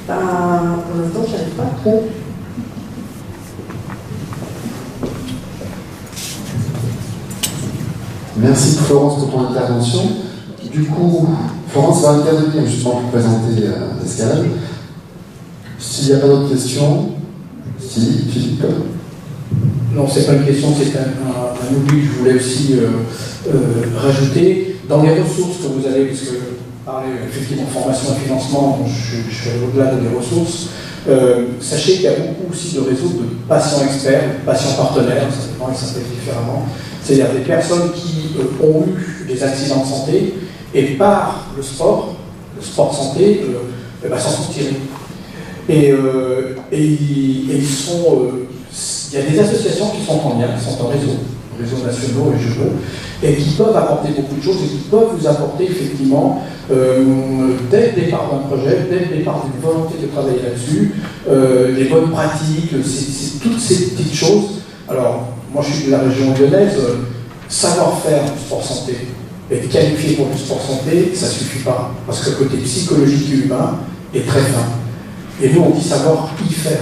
Pour l'instant, je n'arrive pas trop. Merci Florence pour ton intervention. Du coup, Florence va intervenir justement pour présenter l'escalade. S'il n'y a pas d'autres questions, si, Philippe. Non, c'est pas une question, c'est un oubli que je voulais aussi rajouter. Dans les ressources que vous avez, puisque parler effectivement formation et financement, je suis au-delà des ressources, sachez qu'il y a beaucoup aussi de réseaux de patients experts, patients partenaires, ça dépend, ils s'appellent différemment. C'est-à-dire des personnes qui ont eu des accidents de santé et par le sport santé, s'en sont tirés. Et ils sont, il y a des associations qui sont en lien, qui sont en réseaux nationaux, régionaux, et qui peuvent apporter beaucoup de choses et qui peuvent vous apporter effectivement, dès le départ d'un projet, dès le départ d'une volonté de travailler là-dessus, les bonnes pratiques, c'est toutes ces petites choses. Alors, moi je suis de la région lyonnaise, savoir faire du sport santé, être qualifié pour du sport santé, ça ne suffit pas, parce que le côté psychologique et humain est très fin. Et nous, on dit savoir y faire.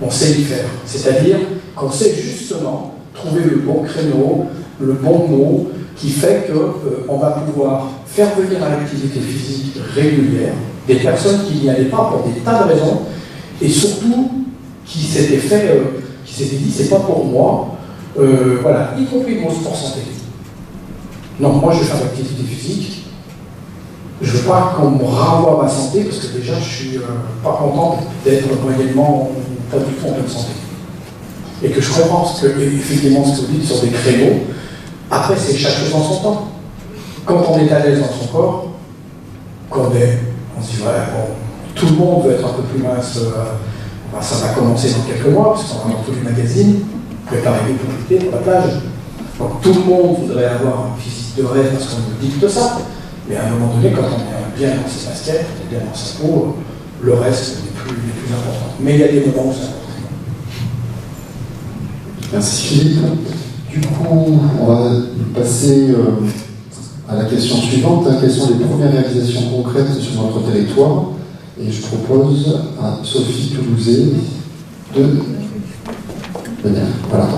On sait y faire. C'est-à-dire qu'on sait justement trouver le bon créneau, le bon mot, qui fait qu'on va pouvoir faire venir à l'activité physique régulière des personnes qui n'y allaient pas pour des tas de raisons, et surtout qui s'étaient dit, c'est pas pour moi, voilà, y compris le mot sport santé. Non, moi je vais faire l'activité physique. Je ne veux pas qu'on me renvoie ma santé, parce que déjà, je ne suis pas content d'être moyennement pas du tout en bonne santé. Et que je comprends effectivement ce que vous dites sur des créneaux. Après, c'est chaque chose en son temps. Quand on est à l'aise dans son corps, on se dit, ouais, bon, tout le monde veut être un peu plus mince. Ça va commencer dans quelques mois, parce qu'on va dans tous les magazines, préparer des publicités pour la plage. Donc tout le monde voudrait avoir un physique de rêve, parce qu'on nous dicte ça. Mais à un moment donné, quand on est bien dans ses baskets, on est bien dans sa peau, le reste n'est plus important. Mais il y a des moments où c'est important. Merci Philippe. Du coup, on va passer à la question suivante. Quelles sont les premières réalisations concrètes sur notre territoire? Et je propose à Sophie Toulouzet de venir. Voilà.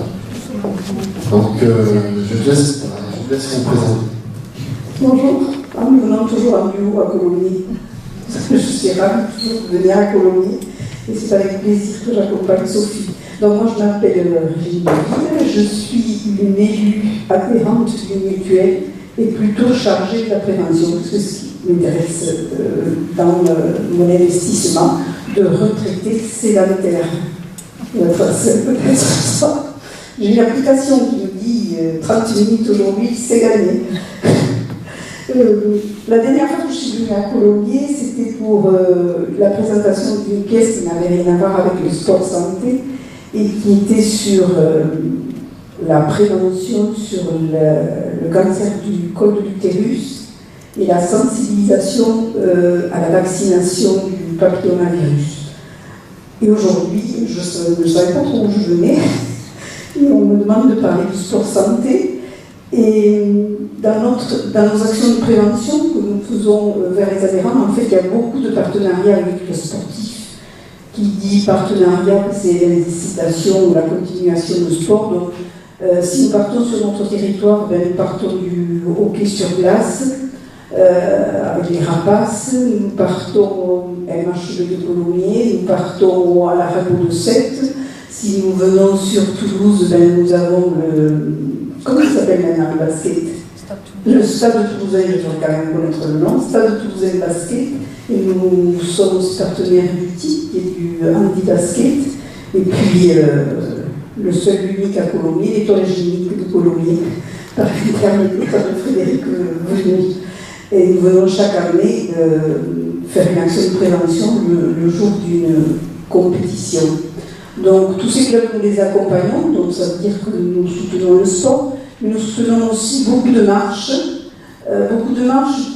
Donc, je vous laisse vous présenter. Bonjour, nous venons toujours à Bureau à Colomiers. Je suis ravie toujours de venir à Colomiers et c'est avec plaisir que j'accompagne Sophie. Donc moi je m'appelle Régine Deville, je suis une élue adhérente d'une mutuelle et plutôt chargée de la prévention, parce que ce qui m'intéresse dans mon investissement de retraités sédentaires. C'est peut-être ça. J'ai une application qui me dit 30 minutes aujourd'hui, c'est gagné. La dernière fois que je suis venue à Colomiers, c'était pour la présentation d'une pièce qui n'avait rien à voir avec le sport santé et qui était sur la prévention sur le cancer du col de l'utérus et la sensibilisation à la vaccination du papillomavirus. Et aujourd'hui, je ne savais pas trop où je venais, et on me demande de parler du sport santé. Et dans nos actions de prévention que nous faisons vers les adhérents, en fait, il y a beaucoup de partenariats avec le sportif. Qui dit partenariat, c'est l'incitation ou la continuation du sport. Donc, si nous partons sur notre territoire, nous partons du hockey sur glace, avec les rapaces, nous partons au MHB de Colomiers, nous partons à la Rago de Sète. Si nous venons sur Toulouse, nous avons le... Comment il s'appelle maintenant le basket? Le Stade de Toulousain, je dois quand même connaître le nom, Stade de Toulousain Basket. Et nous sommes aussi partenaires du TIC, qui est du Handi Basket. Et puis le seul unique à Colomiers, l'étoile génique de Colomiers, par l'intermédiaire de Frédéric Venus. Et nous venons chaque année faire une action de prévention le jour d'une compétition. Donc tous ces clubs, nous les accompagnons, donc ça veut dire que nous soutenons le sport, mais nous soutenons aussi beaucoup de marches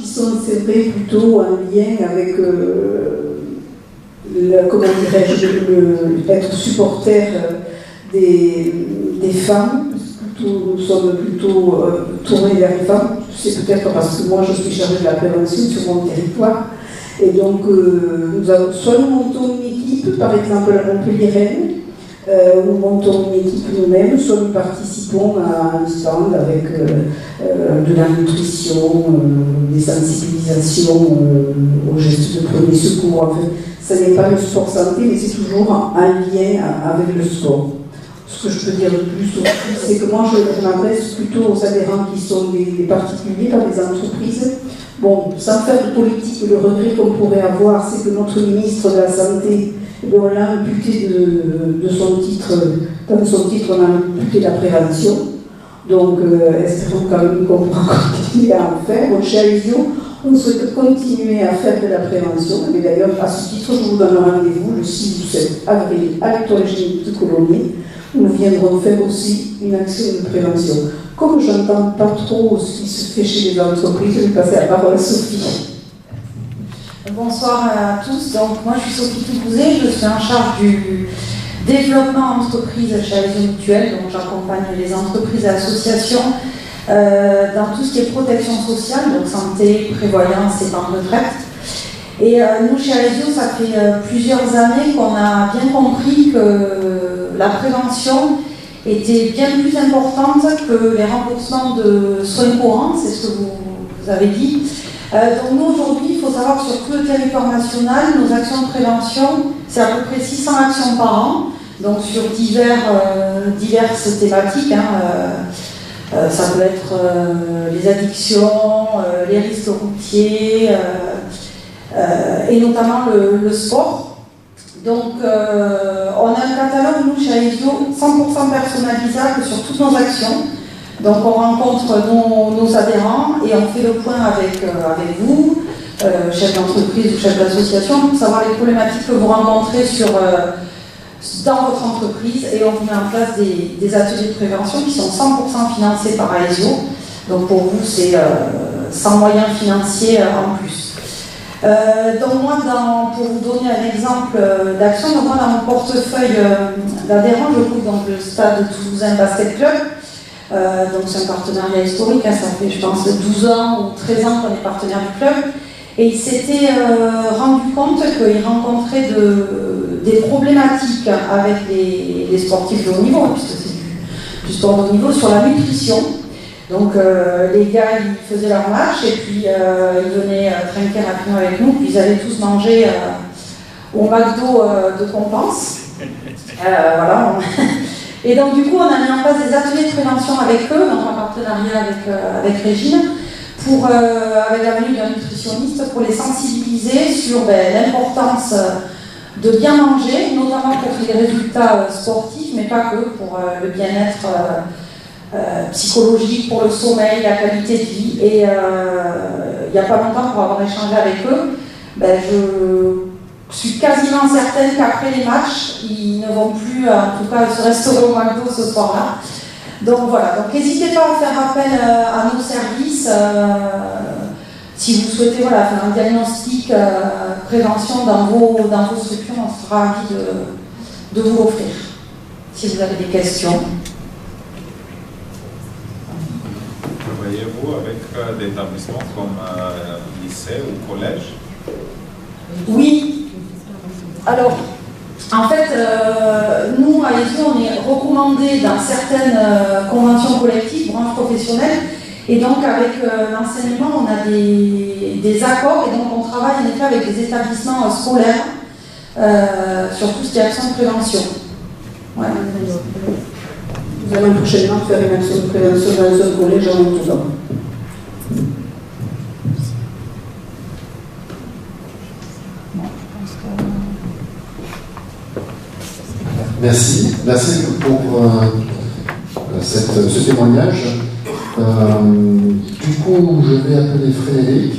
qui sont, c'est vrai, plutôt en lien avec, comment dirais-je, être supporter des femmes. Nous sommes plutôt tournés vers les femmes, c'est peut-être parce que moi je suis chargée de la prévention sur mon territoire. Et donc, soit nous montons une équipe, par exemple à Montpellier-Rennes, nous montons une équipe nous-mêmes, soit nous participons à un stand avec de la nutrition, des sensibilisations aux gestes de premier secours. En fait, ce n'est pas le sport santé, mais c'est toujours en lien avec le sport. Ce que je peux dire de plus aussi, c'est que moi je m'adresse plutôt aux adhérents qui sont des particuliers, pas des entreprises. Bon, sans faire de politique, le regret qu'on pourrait avoir, c'est que notre ministre de la Santé, on l'a imputé de son titre, dans son titre, on a imputé la prévention. Donc, espérons quand même qu'on pourra continuer à en faire. Bon, chez Aesio, on souhaite continuer à faire de la prévention. Et d'ailleurs, à ce titre, je vous donne rendez-vous le 6 ou 7 avril à l'étoile génique de Colomiers, où nous viendrons faire aussi une action de prévention. Comme je n'entends pas trop ce qui se fait chez les entreprises, je vais passer la parole à Sophie. Bonsoir à tous. Donc, moi, je suis Sophie Toulouzet, je suis en charge du développement entreprise chez Aesio Mutuelle. Donc, j'accompagne les entreprises et associations dans tout ce qui est protection sociale, donc santé, prévoyance, épargne retraite. Et nous, chez Aesio, ça fait plusieurs années qu'on a bien compris que la prévention était bien plus importante que les remboursements de soins courants, c'est ce que vous avez dit. Donc nous, aujourd'hui, il faut savoir que sur tout le territoire national, nos actions de prévention, c'est à peu près 600 actions par an, donc sur diverses thématiques. Ça peut être les addictions, les risques routiers, et notamment le sport. Donc, on a un catalogue, nous, chez Aesio, 100% personnalisable sur toutes nos actions. Donc, on rencontre nos adhérents et on fait le point avec vous, chef d'entreprise ou chef d'association, pour savoir les problématiques que vous rencontrez dans votre entreprise. Et on met en place des ateliers de prévention qui sont 100% financés par Aesio. Donc, pour vous, c'est sans moyens financiers en plus. Donc moi, pour vous donner un exemple d'action, donc moi dans mon portefeuille d'adhérents, je couvre donc le Stade Toulousain Basket Club. Donc c'est un partenariat historique, hein, ça fait je pense 12 ans ou 13 ans qu'on est partenaire du club. Et il s'était rendu compte qu'il rencontrait des problématiques avec les sportifs de haut niveau, puisque c'est du sport de haut niveau, sur la nutrition. Donc les gars, ils faisaient leur match et puis ils venaient trinquer rapidement avec nous, puis ils allaient tous manger au McDo de Compense. Voilà. Et donc du coup, on a mis en place des ateliers de prévention avec eux, dans un partenariat avec Régine, avec la venue d'un nutritionniste, pour les sensibiliser sur l'importance de bien manger, notamment pour les résultats sportifs, mais pas que, pour le bien-être psychologique, pour le sommeil, la qualité de vie. Et il n'y a pas longtemps, pour avoir échangé avec eux, je suis quasiment certaine qu'après les matchs, ils ne vont plus, en tout cas, se restaurer au McDo ce soir-là. Donc voilà, donc n'hésitez pas à faire appel à nos services si vous souhaitez faire un diagnostic prévention dans vos structures, on sera ravis de vous l'offrir. Si vous avez des questions. Travaillez-vous avec des établissements comme lycée ou collège? Oui. Alors, en fait, nous, à l'ESO, on est recommandé dans certaines conventions collectives, branches professionnelles, et donc avec l'enseignement, on a des accords, et donc on travaille en effet avec des établissements scolaires sur tout ce qui est action de prévention. Ouais. Nous allons prochainement faire une action de prévention dans un collège en Toulouse. Merci pour ce témoignage. Du coup, je vais appeler Frédéric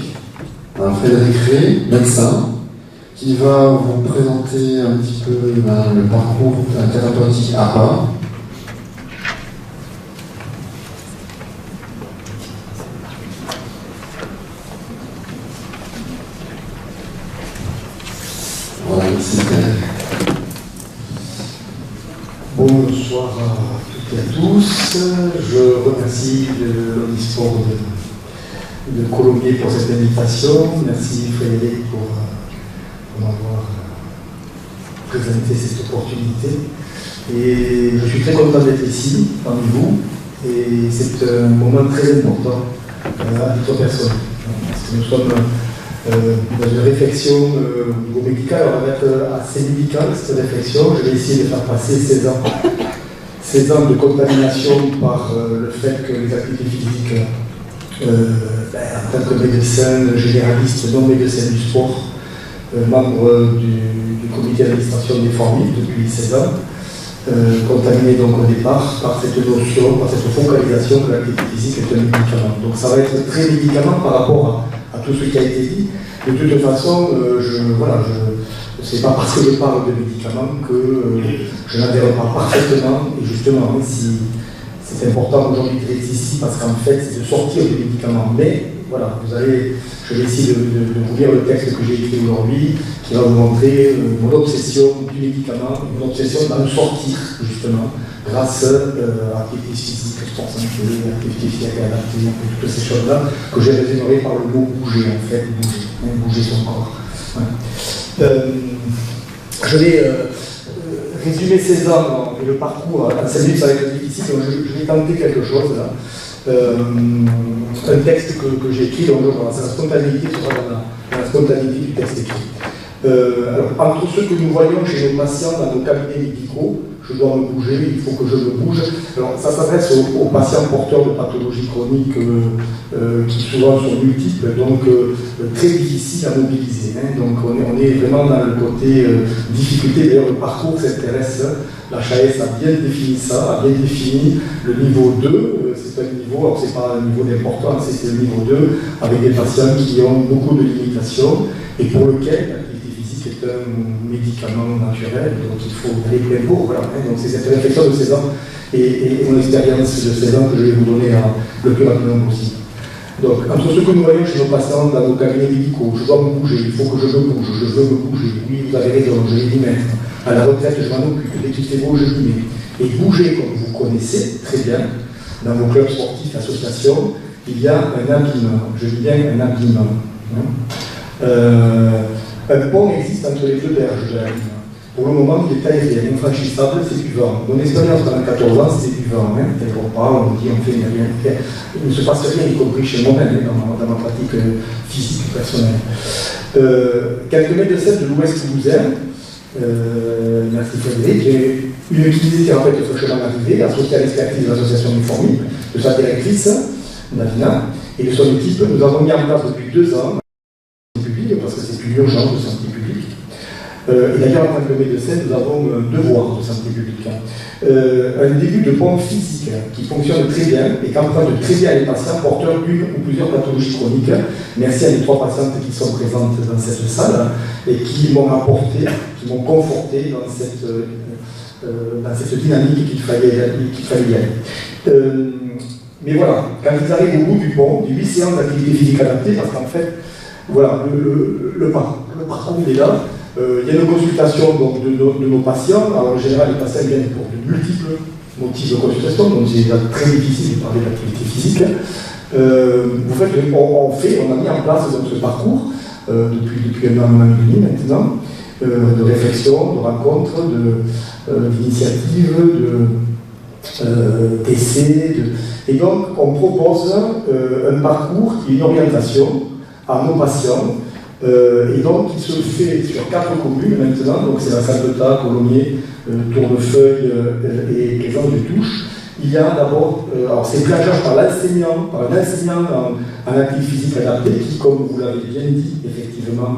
Rey, médecin, qui va vous présenter un petit peu le parcours thérapeutique APA. Voilà, merci. Bonsoir à toutes et à tous. Je remercie l'Omnisport de Colombier pour cette invitation. Merci Frédéric pour m'avoir présenté cette opportunité. Et je suis très content d'être ici, parmi vous. Et c'est un moment très important à titre personnel. Parce que nous sommes dans une réflexion au niveau médical, on va être assez médical cette réflexion. Je vais essayer de faire passer 16 ans de contamination par le fait que les activités physiques, en tant que médecin généraliste, non médecin du sport, membre du comité d'administration des formiques depuis 16 ans, contaminé donc au départ par cette notion, par cette focalisation que l'activité physique est un médicament. Donc ça va être très médicament par rapport à tout ce qui a été dit. De toute façon, c'est pas parce que je parle de médicaments que je n'adhère pas parfaitement. Et justement, si c'est important aujourd'hui d'être ici, parce qu'en fait, c'est de sortir des médicaments. Mais voilà, je vais essayer de vous lire le texte que j'ai écrit aujourd'hui, qui va vous montrer mon obsession du médicament, mon obsession d'en sortir, justement, grâce à l'activité physique, sport santé, l'activité physique adaptée, toutes ces choses-là, que j'ai résumé par le mot bouger, en fait, bouger son corps. Ouais. Je vais résumer 16 ans et le parcours en 5 minutes, ça va être difficile, donc je vais tenter quelque chose là. Un texte que j'ai écrit, donc c'est la spontanéité, la spontanéité du texte écrit. Alors, entre ceux que nous voyons chez nos patients dans nos cabinets médicaux, je dois me bouger, il faut que je me bouge. Alors, ça s'adresse aux patients porteurs de pathologies chroniques qui souvent sont multiples, donc très difficiles à mobiliser. Hein. Donc, on est vraiment dans le côté difficulté. D'ailleurs, le parcours s'intéresse. La HAS a bien défini ça, a bien défini le niveau 2. C'est un niveau, alors c'est pas un niveau d'importance, c'est le niveau 2, avec des patients qui ont beaucoup de limitations et pour lequel l'activité physique est un médicament naturel, donc il faut aller plein pot. Voilà. Donc c'est cette réflexion de 16 ans et mon expérience de 16 ans que je vais vous donner le plus rapidement possible. Donc, entre ce que nous voyons chez nos patients dans nos cabinets médicaux, je dois me bouger, il faut que je me bouge, je veux me bouger, oui, vous avez raison, je vais m'y mettre. À la retraite, je m'en occupe, dès qu'il fait beau, je m'y mets. Et bouger, comme vous connaissez très bien, dans vos clubs sportifs, associations, il y a un habillement, je dis bien un habillement. Un pont existe entre les deux berges de l'habillement. Pour le moment, il est aérien, infranchissable, c'est du vent. Mon expérience pendant 14 ans, c'était du vent. Quelque part, on me dit, on fait rien. Il ne se passe rien, y compris chez moi-même, dans ma pratique physique personnelle. Quelques médecins de l'Ouest toulousain, merci Frédéric, j'ai une kinésithérapeute sur le chemin d'arrivée, associée à l'expertise de l'association Uniformie, de sa directrice, Davina, et de son équipe. Nous avons mis en place depuis 2 ans, parce que c'est une urgence de santé publique. Et d'ailleurs, en tant que médecin, nous avons 2 voies de santé publique. Un début de pompe physique qui fonctionne très bien et qu'emprunte très bien les patients porteurs d'une ou plusieurs pathologies chroniques. Merci à les 3 patientes qui sont présentes dans cette salle et qui m'ont apporté, qui m'ont conforté dans cette dynamique qu'il fallait y aller. Mais voilà, quand ils arrivent au bout du pont, du 8 séances d'activité physique adaptée, parce qu'en fait, voilà, le parcours il est là. Il y a une consultation donc, de nos patients. Alors, en général, les patients viennent pour de multiples motifs de consultation, donc c'est très difficile de parler d'activité physique. Vous faites, on a mis en place donc, ce parcours depuis un an et demi maintenant, de réflexion, de rencontres, d'initiatives, d'essais. Et donc, on propose un parcours et une orientation à nos patients. Et donc, il se fait sur 4 communes maintenant, donc c'est la Salvetat, Colomiers, Tournefeuille et Plaisance de Touche. Il y a d'abord, alors c'est pris en charge par un enseignant en activité physique adaptée qui, comme vous l'avez bien dit, effectivement,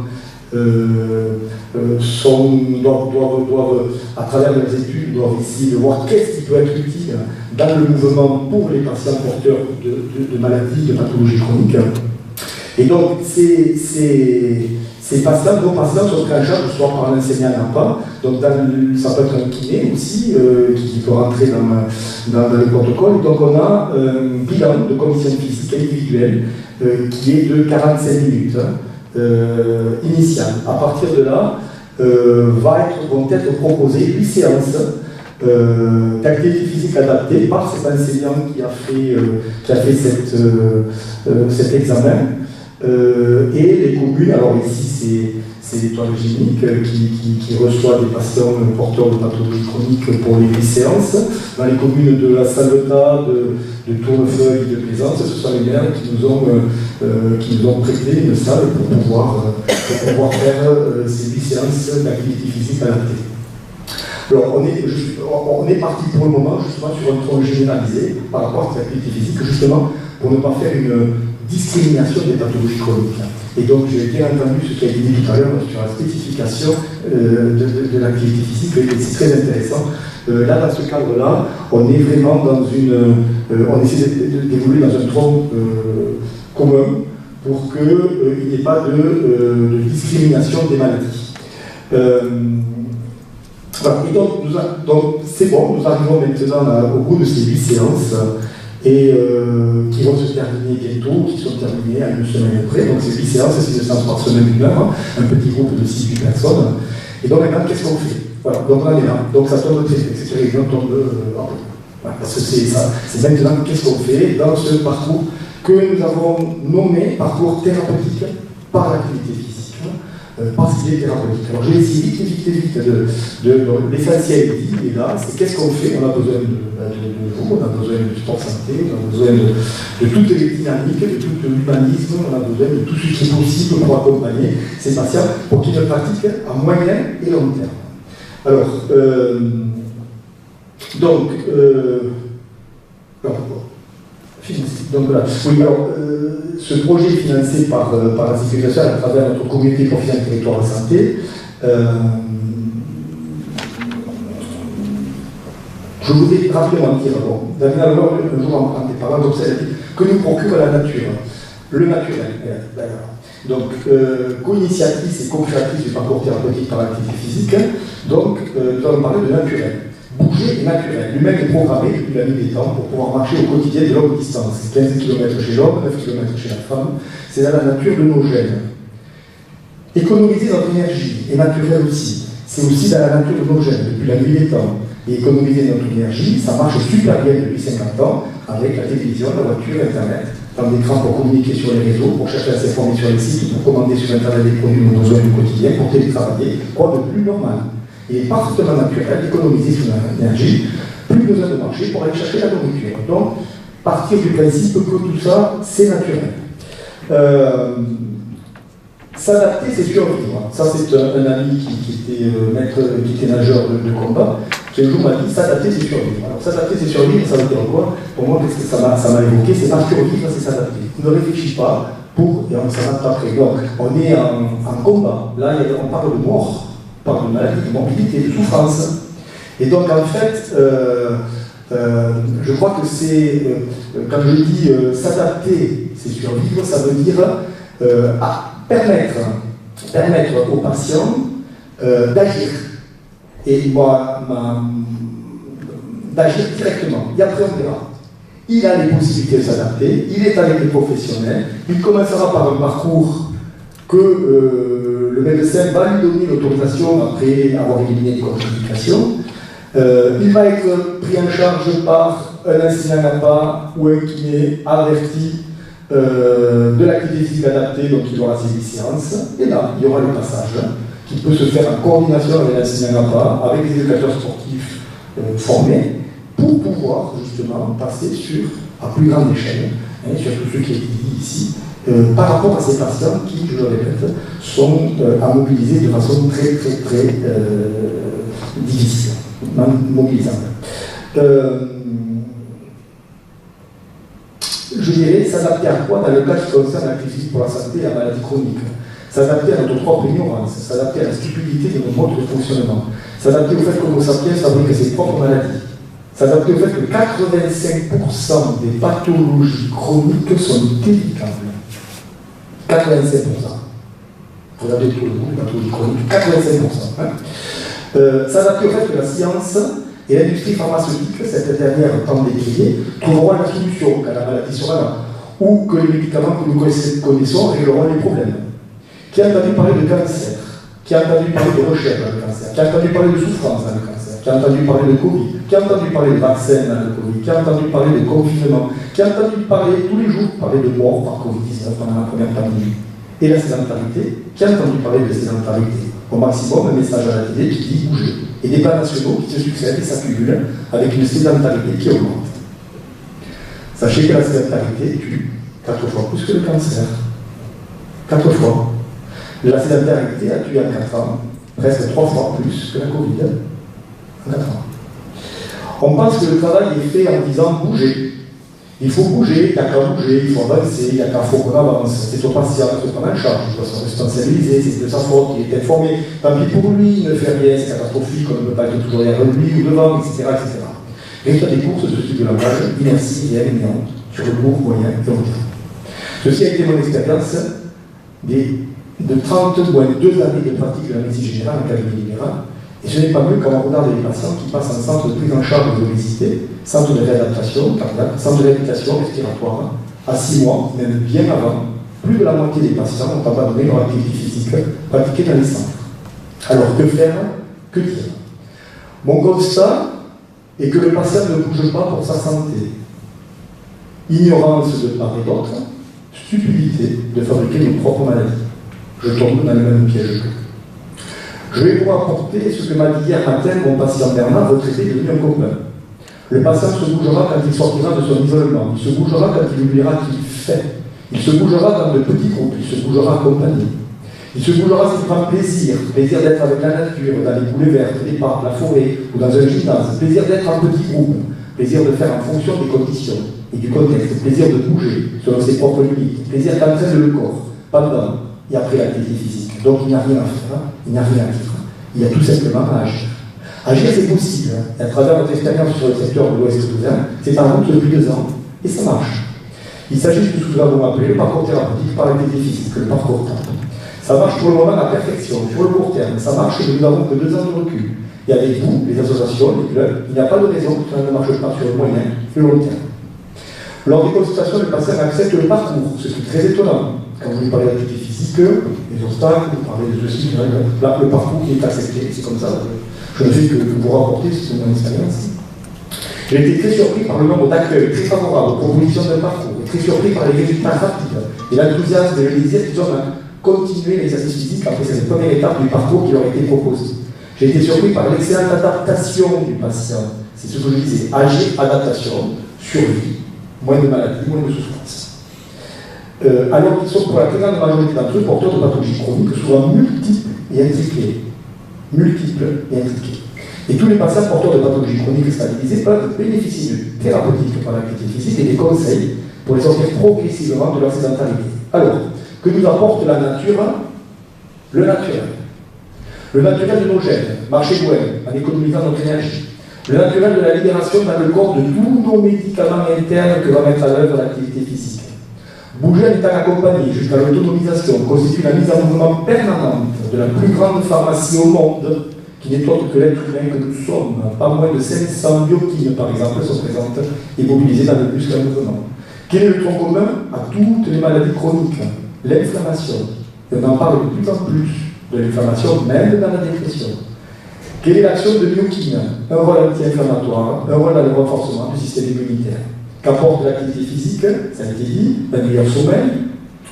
doivent, à travers leurs études, doivent essayer de voir qu'est-ce qui peut être utile dans le mouvement pour les patients porteurs de maladies, de pathologies chroniques. Et donc, ces patients, nos patients sont pris en charge soit par un enseignant NAPA, donc ça peut être un kiné aussi, qui peut rentrer dans le protocole. Donc, on a un bilan de condition physique individuelle qui est de 45 minutes initial. À partir de là, vont être proposées 8 séances d'activité physique adaptée par cet enseignant qui a fait cet examen. Et les communes, alors ici c'est l'Étoile Génique qui reçoit des patients porteurs de pathologies chroniques pour les 8 séances. Dans les communes de la Salvetat, de Tournefeuille et de Plaisance, ce sont les maires qui nous ont prêté une salle pour pouvoir faire ces 8 séances d'activité physique adaptée. Alors on est parti pour le moment justement sur un tronc généralisé par rapport à cette activité physique, justement pour ne pas faire une discrimination des pathologies chroniques. Et donc, j'ai bien entendu ce qui a été dit tout à l'heure sur la spécification de l'activité physique, et c'est très intéressant. Là, dans ce cadre-là, on est vraiment dans on essaie d'évoluer dans un tronc commun pour qu'il n'y ait pas de discrimination des maladies. Voilà. Et donc c'est bon, nous arrivons maintenant au bout de ces 8 séances. Et qui vont se terminer bientôt, qui sont terminées à 1 semaine après. Donc c'est 8 séances, c'est 2 séances par semaine, 1 heure, un petit groupe de 6-8 personnes. Et donc maintenant, qu'est-ce qu'on fait? Voilà, donc on est là. Donc ça tombe très vite, c'est les gens tombent parce que c'est ça. C'est maintenant qu'est-ce qu'on fait dans ce parcours que nous avons nommé parcours thérapeutique par l'activité physique. Parce qu'il est thérapeutique. Alors je vais essayer vite de l'essentiel est là, c'est qu'est-ce qu'on fait? On a besoin de vous, on a besoin du sport santé, on a besoin de toutes les dynamiques, de tout l'humanisme, on a besoin de tout ce qui est possible pour accompagner ces patients pour qu'ils le pratiquent à moyen et long terme. Alors, donc voilà. Oui, alors, ce projet est financé par la Sécurité sociale à travers notre communauté professionnelle territoire de santé. Je voudrais rapidement dire, David Alvor, un jour en parlant comme ça, il a dit que nous procure la nature, le naturel. Donc, co-initiatrice et co-créatrice du parcours thérapeutique par l'activité physique, donc nous allons parler de naturel. bouger est naturel. L'humain est programmé depuis la nuit des temps pour pouvoir marcher au quotidien de longue distance. 15 km chez l'homme, 9 km chez la femme, c'est dans la nature de nos gènes. Économiser notre énergie est naturel aussi. C'est aussi dans la nature de nos gènes depuis la nuit des temps. Et économiser notre énergie, ça marche super bien depuis 50 ans avec la télévision, la voiture, Internet, dans des écrans pour communiquer sur les réseaux, pour chercher à s'informer sur les sites, pour commander sur Internet des produits de nos besoins du quotidien, pour télétravailler, quoi de plus normal. Il est parfaitement naturel d'économiser son énergie, plus besoin de marcher pour aller chercher la nourriture. Donc, partir du principe que tout ça, c'est naturel. S'adapter, c'est survivre. Ça, c'est un ami qui était nageur de combat, qui un jour m'a dit s'adapter, c'est survivre. Alors, s'adapter, c'est survivre, ça veut dire quoi? Pour moi, qu'est-ce que ça m'a évoqué? C'est pas survivre, c'est s'adapter. On ne réfléchit pas et on s'adapte après. Donc, on est en combat. Là, on parle de mort, on parle de maladie, de morbidité, de souffrance. Et donc, en fait, je crois que c'est, quand je dis s'adapter, c'est survivre, ça veut dire permettre aux patients d'agir. Et moi, d'agir directement. Et après, on verra. Il a les possibilités de s'adapter, il est avec les professionnels, il commencera par un parcours que le médecin va lui donner l'autorisation après avoir éliminé des contre-indications. Il va être pris en charge par un enseignant à pas ou un kiné averti de l'activité physique adaptée, donc il aura ses séances. Et là, il y aura le passage qui peut se faire en coordination avec l'enseignant à pas, avec les éducateurs sportifs formés, pour pouvoir justement passer à plus grande échelle, sur tout ce qui est dit ici, par rapport à ces patients qui, je le répète, sont à mobiliser de façon très difficile, mobilisable. Je dirais s'adapter à quoi dans le cas qui concerne l'activité physique pour la santé et la maladie chronique. S'adapter à notre propre ignorance, s'adapter à la stupidité de nos modes de fonctionnement, s'adapter au fait que Homo sapiens fabrique ses propres maladies, s'adapter au fait que 85% des pathologies chroniques sont évitables. 85%. Vous avez tout le monde, les pathologies chroniques, 85%. S'adapter au fait que la science et l'industrie pharmaceutique, cette dernière tant décriée, trouveront la solution quand la maladie sera là, ou que les médicaments que nous connaissons régleront les problèmes. Qui a entendu parler de cancer? Qui a entendu parler de recherche dans le cancer? Qui a entendu parler de souffrance dans le cancer? Qui a entendu parler de Covid? Qui a entendu parler de vaccins dans le Covid? Qui a entendu parler de confinement? Qui a entendu parler tous les jours de mort par Covid-19 pendant la première pandémie? Et la sédentarité? Qui a entendu parler de sédentarité? Au maximum, un message à la télé qui dit bouger. Et des plans nationaux qui se succèdent et s'accumulent avec une sédentarité qui augmente. Sachez que la sédentarité tue 4 fois plus que le cancer. 4 fois. La sédentarité a tué en 4 ans presque 3 fois plus que la Covid en 4 ans. On pense que le travail est fait en disant bouger. Il faut bouger, il n'y a qu'à bouger, il faut avancer, il n'y a qu'à faut qu'on avance. C'est au patient de se prendre en charge, il doit se responsabiliser, c'est de sa faute, il est informé. Tant pis pour lui, il ne fait rien, c'est catastrophique, on ne peut pas être toujours derrière lui ou devant, etc. Résultat des courses, ce type de langage, inertie et alignante sur le court, moyen et long terme. Ceci a été mon expérience de 30 ou 2 années de pratique de la médecine générale en cabinet libéral. Et ce n'est pas mieux quand on regarde les patients qui passent en centre de prise en charge de l'obésité, centre de réadaptation cardiaque, centre de réhabilitation respiratoire, à 6 mois, même bien avant, plus de la moitié des patients ont abandonné leur activité physique pratiquée dans les centres. Alors que faire? Que dire? Mon constat est que le patient ne bouge pas pour sa santé. Ignorance de part et d'autre, stupidité de fabriquer nos propres maladies. Je tombe dans le même piège que. Je vais vous apporter ce que m'a dit hier matin mon patient Bernard, retraité devenu un copain. Le patient se bougera quand il sortira de son isolement, il se bougera quand il oubliera qu'il fait, il se bougera dans de petits groupes, il se bougera accompagné. Il se bougera s'il prend plaisir d'être avec la nature, dans les coulées vertes, les parcs, la forêt ou dans un gymnase, plaisir d'être en petits groupes, plaisir de faire en fonction des conditions et du contexte, plaisir de bouger selon ses propres limites, plaisir d'entraîner le corps, pendant et après l'activité physique. Donc il n'y a rien à faire, il n'y a rien à dire. Il y a tout simplement à agir. Agir, c'est possible. Et à travers notre expérience sur le secteur de l'Ouest toulousain, c'est en route depuis 2 ans, et ça marche. Il s'agit de ce que nous avons appelé le parcours thérapeutique par l'activité physique, le parcours TAP. Ça marche pour le moment à la perfection, pour le court terme. Ça marche, mais nous n'avons que 2 ans de recul. Et avec vous, les associations, les clubs, il n'y a pas de raison que ça ne marche pas sur le moyen et le long terme. Lors des consultations, le patient accepte le parcours, ce qui est très étonnant. Quand vous lui parlez d'activité physique, les obstacles, vous parlez de ceci, là, le parcours qui est accepté, c'est comme ça. Je ne fais que vous rapporter, c'est mon expérience. J'ai été très surpris par le nombre d'accueils très favorables aux propositions d'un parcours, et très surpris par les résultats rapides et l'enthousiasme et le désir qu'ils ont à continuer l'exercice physique après cette première étape du parcours qui leur a été proposé. J'ai été surpris par l'excellente adaptation du patient. C'est ce que je disais, agir, adaptation, survie, moins de maladies, moins de souffrance. Alors qu'ils sont pour la très grande majorité d'entre eux porteurs de pathologies chroniques, souvent multiples et intriquées. Et tous les patients porteurs de pathologies chroniques stabilisées peuvent bénéficier de thérapeutiques par l'activité physique et des conseils pour les sortir progressivement de leur sédentarité. Alors, que nous apporte la nature? Le naturel. Le naturel de nos gènes, marcher loin, en économisant notre énergie. Le naturel de la libération dans le corps de tous nos médicaments internes que va mettre à l'œuvre l'activité physique. Bouger en étant accompagné jusqu'à l'autonomisation constitue la mise en mouvement permanente de la plus grande pharmacie au monde, qui n'est autre que l'être humain que nous sommes. Pas moins de 500 biokines, par exemple, sont présentes et mobilisées dans le muscle en mouvement. Quel est le tronc commun à toutes les maladies chroniques? L'inflammation. Et on en parle de plus en plus de l'inflammation, même dans la dépression. Quelle est l'action de myokine? Un rôle anti-inflammatoire, un rôle dans le renforcement du système immunitaire. Qu'apporte l'activité physique? Ça a été dit, un meilleur sommeil.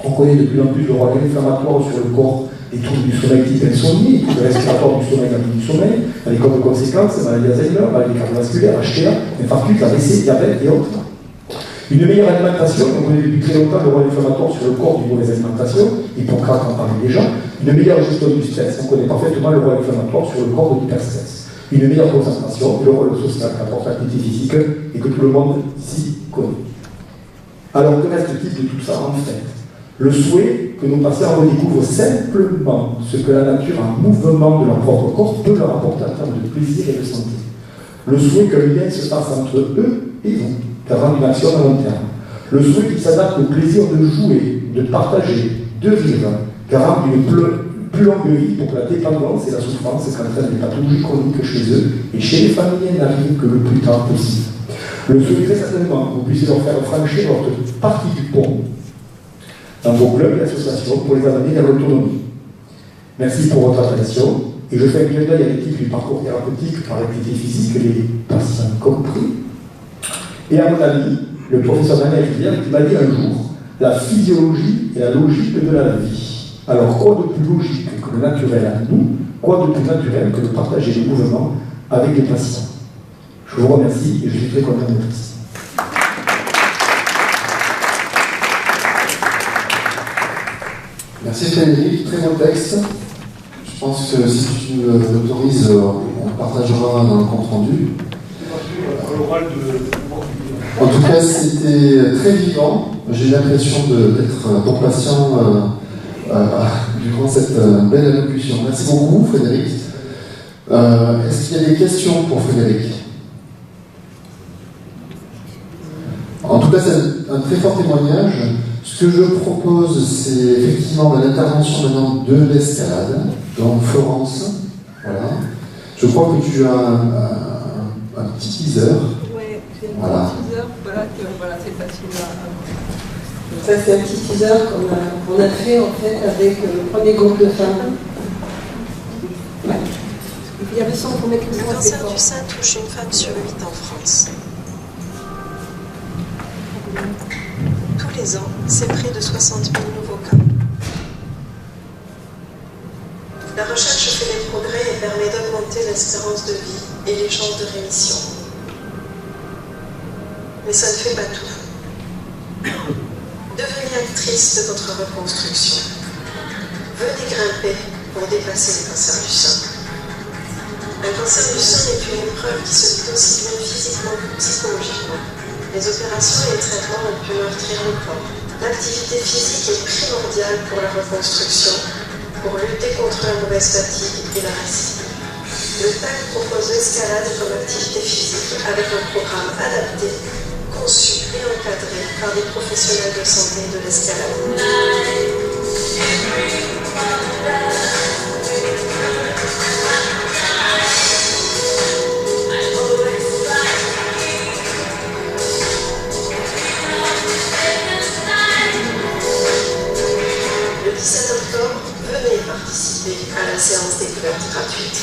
On connaît de plus en plus le rôle inflammatoire sur le corps des troubles du sommeil type insomnie, les troubles respiratoires du sommeil, l'apnée du sommeil, avec comme conséquence maladie d'Alzheimer, maladie cardiovasculaire, HTA, infarctus, AVC, diabète et autres. Une meilleure alimentation, on connaît depuis très longtemps le rôle inflammatoire sur le corps d'une mauvaise alimentation, Hippocrate en parlait déjà. Une meilleure gestion du stress, on connaît parfaitement le rôle inflammatoire sur le corps de l'hyperstress. Une meilleure concentration, le rôle social qu'apporte l'activité physique et que tout le monde ici connaît. Alors que reste-t-il de tout ça en fait? Le souhait que nos patients redécouvrent simplement ce que la nature en mouvement de leur propre corps peut leur apporter en termes de plaisir et de santé. Le souhait que le lien se fasse entre eux et vous, garant une action à long terme. Le souhait qu'ils s'adaptent au plaisir de jouer, de partager, de vivre, garant d'une plus longue vie pour que la dépendance et la souffrance qu'entraînent les pathologies chroniques chez eux et chez les familles n'arrivent que le plus tard possible. Le souhait très certainement que vous puissiez leur faire franchir votre partie du pont dans vos clubs et associations pour les amener vers l'autonomie. Merci pour votre attention et je fais un clin d'œil à l'équipe du parcours thérapeutique par l'activité physique, les patients compris. Et à mon ami, le professeur Daniel Rivière, qui m'a dit un jour la physiologie et la logique de la vie. Alors, quoi de plus logique que le naturel à nous? Quoi de plus naturel que de partager les mouvements avec les patients? Je vous remercie et je suis très content d'être ici. Merci Frédéric, très bon texte. Je pense que si tu l'autorises, on partagera dans le compte rendu. En tout cas, c'était très vivant. J'ai l'impression d'être ton patient durant cette belle allocution. Merci beaucoup Frédéric. Est-ce qu'il y a des questions pour Frédéric? En tout cas, c'est un très fort témoignage. Ce que je propose, c'est effectivement l'intervention maintenant de l'escalade. Donc Florence, voilà. Je crois que tu as un petit teaser. Oui, c'est un voilà. petit teaser, voilà, c'est facile à... Ça, c'est un petit teaser qu'on a fait en fait avec le premier groupe de femmes. Ouais. Il y avait ça pour mettre Le cancer du sein touche une femme sur 8 en France. Tous les ans, c'est près de 60 000 nouveaux cas. La recherche fait des progrès et permet d'augmenter l'espérance de vie et les chances de rémission. Mais ça ne fait pas tout. Devenez actrice de votre reconstruction. Venez grimper pour dépasser le cancer du sein. Un cancer du sein n'est plus une épreuve qui se vit aussi bien physiquement que psychologiquement. Les opérations et les traitements ont pu meurtrir le corps. L'activité physique est primordiale pour la reconstruction, pour lutter contre la mauvaise fatigue et la récidive. Le TAC propose l'escalade comme activité physique avec un programme adapté, conçu et encadré par des professionnels de santé de l'escalade. Le 17 octobre, venez participer à la séance découverte gratuite.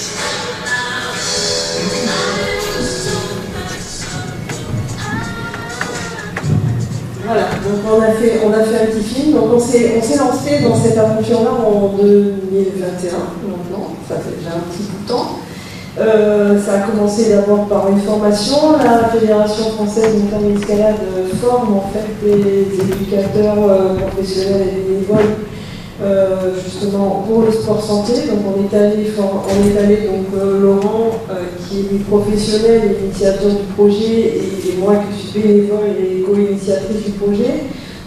Voilà, donc on a fait un petit film, donc on s'est lancé dans cette aventure-là en 2021, maintenant, ça fait déjà un petit bout de temps. Ça a commencé d'abord par une formation. La Fédération française de montagne et escalade forme en fait des éducateurs professionnels et bénévoles justement pour le sport santé. Donc on est allé donc Laurent qui est lui professionnel et initiateur du projet et moi qui suis bénévole et co-initiatrice du projet.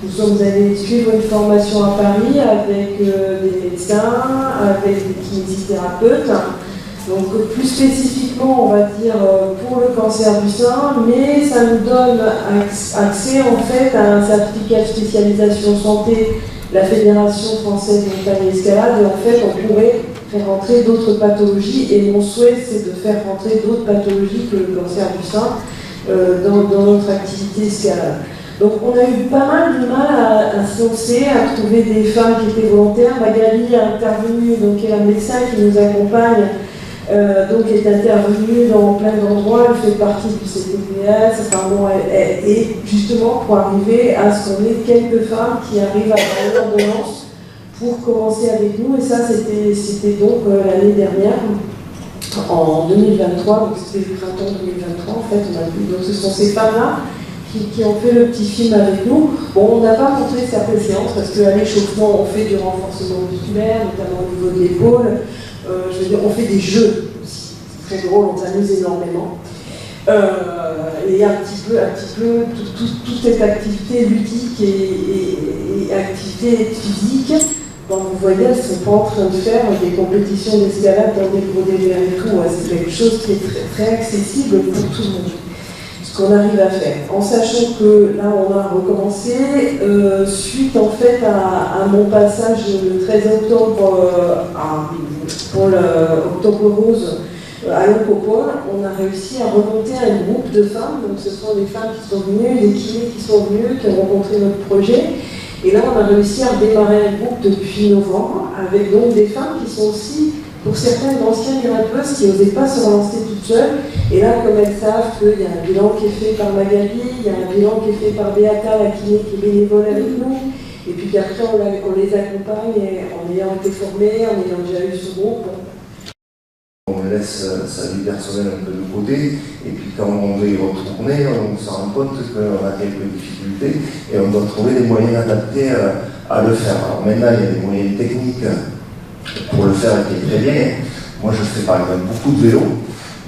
Nous sommes allés suivre une formation à Paris avec des médecins, avec des kinésithérapeutes. Donc plus spécifiquement, on va dire, pour le cancer du sein, mais ça nous donne accès en fait à un certificat de spécialisation santé, la Fédération française de montagne et escalade, et en fait on pourrait faire rentrer d'autres pathologies, et mon souhait c'est de faire rentrer d'autres pathologies que le cancer du sein dans notre activité escalade. Donc on a eu pas mal de mal à se lancer, à trouver des femmes qui étaient volontaires. Magali a intervenu, donc qui est la médecin qui nous accompagne, donc est intervenue dans plein d'endroits, elle fait partie du CTPS, enfin bon, et justement pour arriver à ce qu'on ait quelques femmes qui arrivent à avoir l'ordonnance pour commencer avec nous, et ça c'était donc l'année dernière, en 2023, donc c'était le printemps 2023 en fait, on a vu, donc ce sont ces femmes-là qui ont fait le petit film avec nous. Bon, on n'a pas montré certaines séances parce qu'à l'échauffement on fait du renforcement musculaire, notamment au niveau de l'épaule. Je veux dire, on fait des jeux aussi, c'est très drôle, on s'amuse énormément. Et un petit peu toute cette activité ludique et activité physique, donc vous voyez, elles ne sont pas en train de faire des compétitions d'escalade dans des gros délires et tout, c'est quelque chose qui est très, très accessible pour tout le monde. Ce qu'on arrive à faire, en sachant que là on a recommencé, suite en fait à mon passage le 13 octobre pour l'Octobre Rose à l'Oncopole, on a réussi à remonter un groupe de femmes, donc ce sont des femmes qui sont venues, des kinés qui sont venues, qui ont rencontré notre projet, et là on a réussi à redémarrer un groupe depuis novembre, avec donc des femmes qui sont aussi, pour certaines d'anciennes grimpeuses qui n'osaient pas se relancer toutes seules, et là comme elles savent qu'il y a un bilan qui est fait par Magali, il y a un bilan qui est fait par Beata, la kiné qui est bénévole avec nous, et puis qu'après on les accompagne en ayant été formés, en ayant déjà eu ce groupe. On laisse sa vie personnelle un peu de côté, et puis quand on veut y retourner, on se rend compte qu'on a quelques difficultés, et on doit trouver des moyens adaptés à le faire. Alors maintenant, il y a des moyens techniques pour le faire qui est très bien. Moi, je fais par exemple beaucoup de vélo,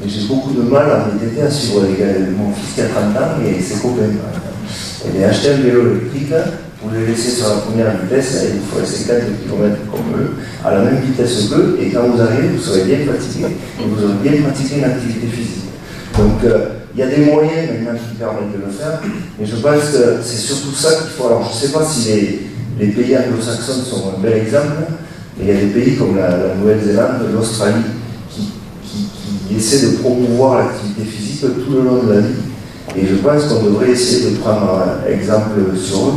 mais j'ai beaucoup de mal à m'aider à suivre les gars. Mon fils qui a 30 ans et ses copains. Et bien, acheter un vélo électrique, vous les laissez sur la première vitesse, et il faut 50 km comme eux, à la même vitesse qu'eux, et quand vous arrivez, vous serez bien fatigué, et vous aurez bien pratiqué une activité physique. Donc, il y a des moyens maintenant qui permettent de le faire, mais je pense que c'est surtout ça qu'il faut. Alors, je ne sais pas si les pays anglo-saxons sont un bel exemple, mais il y a des pays comme la Nouvelle-Zélande, l'Australie, qui essaient de promouvoir l'activité physique tout le long de la vie. Et je pense qu'on devrait essayer de prendre exemple sur eux.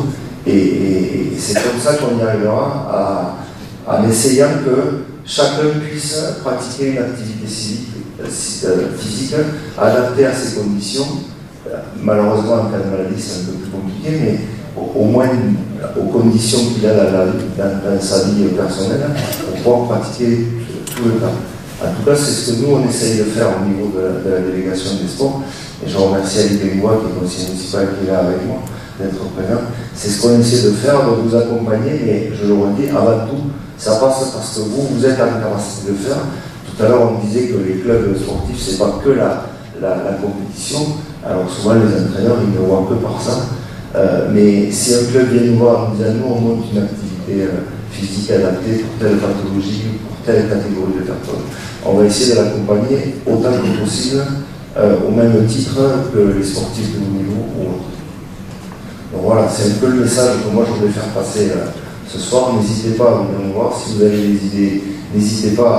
Et c'est comme ça qu'on y arrivera en essayant que chacun puisse pratiquer une activité physique adaptée à ses conditions. Malheureusement, en cas de maladie, c'est un peu plus compliqué, mais au moins aux conditions qu'il a dans sa vie personnelle pour pouvoir pratiquer tout le temps. En tout cas, c'est ce que nous, on essaye de faire au niveau de la délégation des sports. Et je remercie Ali Bengoua, qui est conseiller municipal, qui est là avec moi, d'être présent. C'est ce qu'on essaie de faire, de vous accompagner, mais je le redis, avant tout, ça passe parce que vous êtes en capacité de le faire. Tout à l'heure, on disait que les clubs sportifs, c'est pas que la compétition. Alors souvent, les entraîneurs, ils ne voient que par ça. Mais si un club vient nous voir en disant, nous, on monte une activité physique adaptée pour telle pathologie, pour telle catégorie de personnes, on va essayer de l'accompagner autant que possible, au même titre que les sportifs de haut niveau ou autres. Donc voilà, c'est un peu le message que moi je voulais faire passer ce soir. N'hésitez pas à venir nous voir. Si vous avez des idées, n'hésitez pas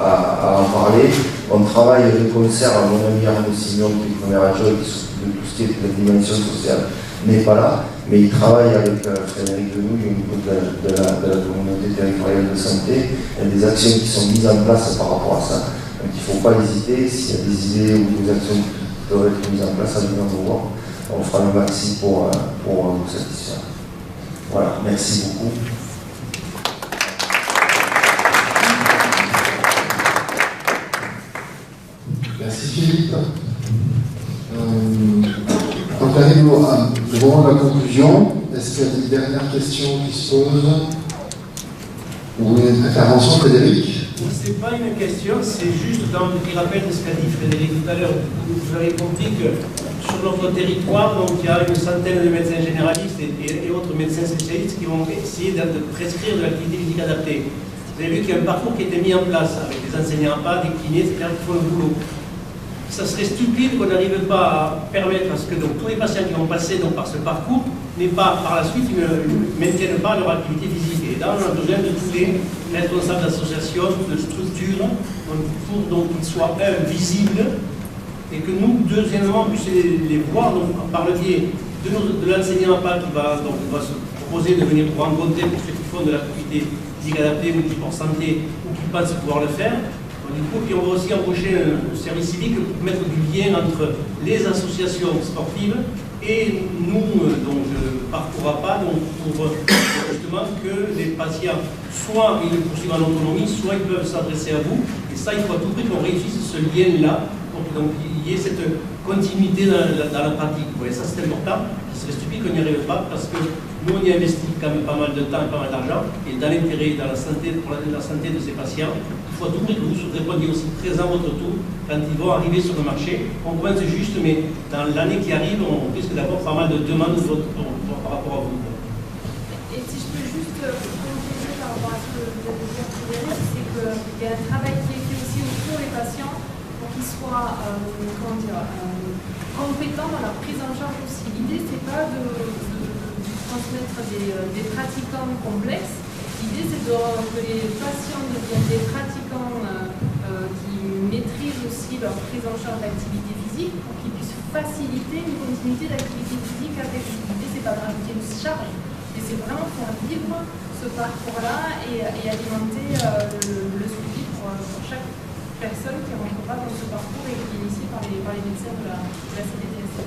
à en parler. On travaille de concert à mon ami Arnaud Signon, qui est premier adjoint, qui s'occupe de tout ce qui est de la dimension sociale, n'est pas là, mais il travaille avec Frédéric Denouille au niveau de la communauté territoriale de santé. Il y a des actions qui sont mises en place par rapport à ça. Donc il ne faut pas hésiter, s'il y a des idées ou des actions qui doivent être mises en place, à venir nous voir. On fera le maxi pour vous satisfaire. Voilà, merci beaucoup. Merci Philippe. Donc arrive le moment de la conclusion. Est-ce qu'il y a des dernières questions qui se posent? Ou une intervention, Frédéric? Ce n'est pas une question, c'est juste dans le petit rappel de ce qu'a dit Frédéric tout à l'heure. Vous avez compris que sur notre territoire, donc, il y a une centaine de médecins généralistes et autres médecins spécialistes qui vont essayer de prescrire de l'activité physique adaptée. Vous avez vu qu'il y a un parcours qui a été mis en place avec des enseignants APA, des kinés, c'est-à-dire qui font le boulot. Ça serait stupide qu'on n'arrive pas à permettre à ce que donc, tous les patients qui vont passer donc, par ce parcours n'aient pas par la suite ne maintiennent pas leur activité physique. Et là, on a besoin de tous les responsables d'associations, de structures, pour qu'ils soient visibles et que nous, deuxièmement, on puisse les voir donc, par le biais de l'enseignant APA qui va se proposer de venir pour rencontrer pour ceux qui font de l'activité physique adaptée ou qui pensent santé ou qui pensent pouvoir le faire. Du coup, puis on va aussi embaucher un service civique pour mettre du lien entre les associations sportives et nous, donc Parcours APA, donc pour justement que les patients, soit ils le poursuivent en autonomie, soit ils peuvent s'adresser à vous. Et ça, il faut à tout prix qu'on réussisse ce lien-là, pour qu'il y ait cette continuité dans la pratique. Vous voyez, ça c'est important. Ce serait stupide qu'on n'y arrive pas parce que nous, on y investit quand même pas mal de temps et pas mal d'argent. Et dans l'intérêt, dans la santé, pour la santé de ces patients, il faut à tout prix que vous répondiez aussi présent à votre tour quand ils vont arriver sur le marché. On commence juste, mais dans l'année qui arrive, on risque d'avoir pas mal de demandes par rapport à vous. Et si je peux juste compléter par rapport à ce que vous avez dit, Frédéric, c'est qu'il y a un travail qui est fait aussi autour des patients pour qu'ils soient compétents dans leur prise en charge aussi. L'idée, c'est pas de transmettre des pratiquants complexes. L'idée, c'est que les patients deviennent des pratiquants qui maîtrisent aussi leur prise en charge d'activité physique pour qu'ils puissent faciliter une continuité d'activité physique avec vous. L'idée, c'est pas de rajouter une charge, mais c'est vraiment faire vivre ce parcours-là et alimenter le suivi pour chaque personne qui rentrera dans ce parcours et qui est initié par les médecins de la CDTS.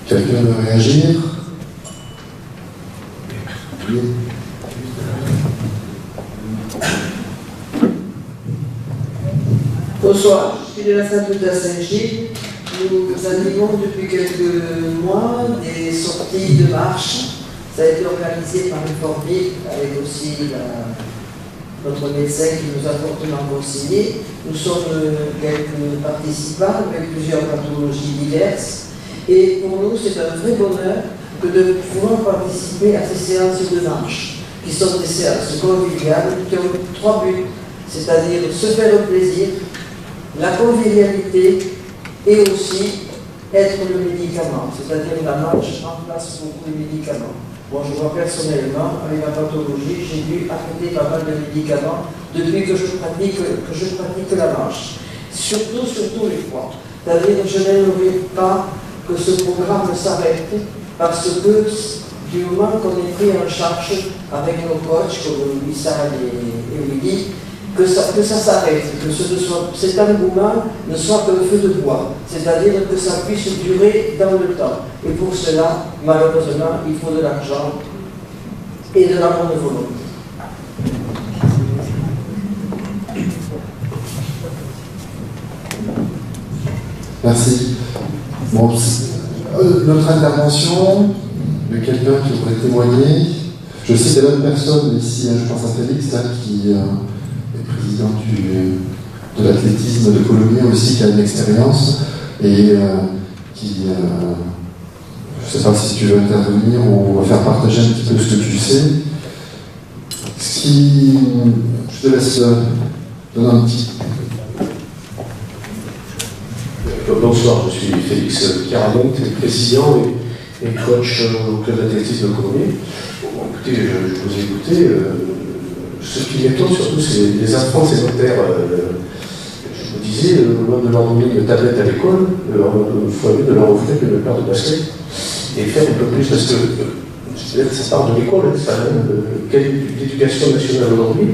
Quelqu'un veut réagir? Oui. Bonsoir, je suis de la salle de Saint-Gilles. Nous animons depuis quelques mois des sorties de marche. Ça a été organisé par le Formil avec aussi notre médecin qui nous a fortement conseillé. Nous sommes quelques participants avec plusieurs pathologies diverses. Et pour nous, c'est un vrai bonheur que de pouvoir participer à ces séances de marche, qui sont des séances conviviales, qui ont 3 buts, c'est-à-dire se faire plaisir, la convivialité et aussi être le médicament, c'est-à-dire la marche remplace beaucoup les médicaments. Moi, je vois personnellement, avec ma pathologie, j'ai dû arrêter pas mal de médicaments depuis que je pratique la marche. Surtout les poids. C'est-à-dire que je n'aimerais pas que ce programme s'arrête parce que du moment qu'on est pris en charge avec nos coachs, comme Lisa et Willy, que ça s'arrête, que cet engouement ne soit qu'un feu de bois, c'est-à-dire que ça puisse durer dans le temps. Et pour cela, malheureusement, il faut de l'argent et de la bonne volonté. Merci. Bon, notre intervention de quelqu'un qui voudrait témoigner. Je sais qu'il y a d'autres personnes ici, je pense à Félix, qui est président de l'athlétisme de Colomiers aussi, qui a une expérience et qui, je ne sais pas si tu veux intervenir ou faire partager un petit peu ce que tu sais. Je te laisse donner un petit... Bonsoir, je suis Félix Caramont, président et coach au club d'athlétisme de Colomiers. Bon, écoutez, je vous ai écouté. Ce qui m'étonne surtout, c'est les enfants sédentaires. Je me disais, loin de leur donner une tablette à l'école, il faudrait mieux de leur offrir une paire de basket et faire un peu plus, parce que ça part de l'école, quelle éducation nationale aujourd'hui,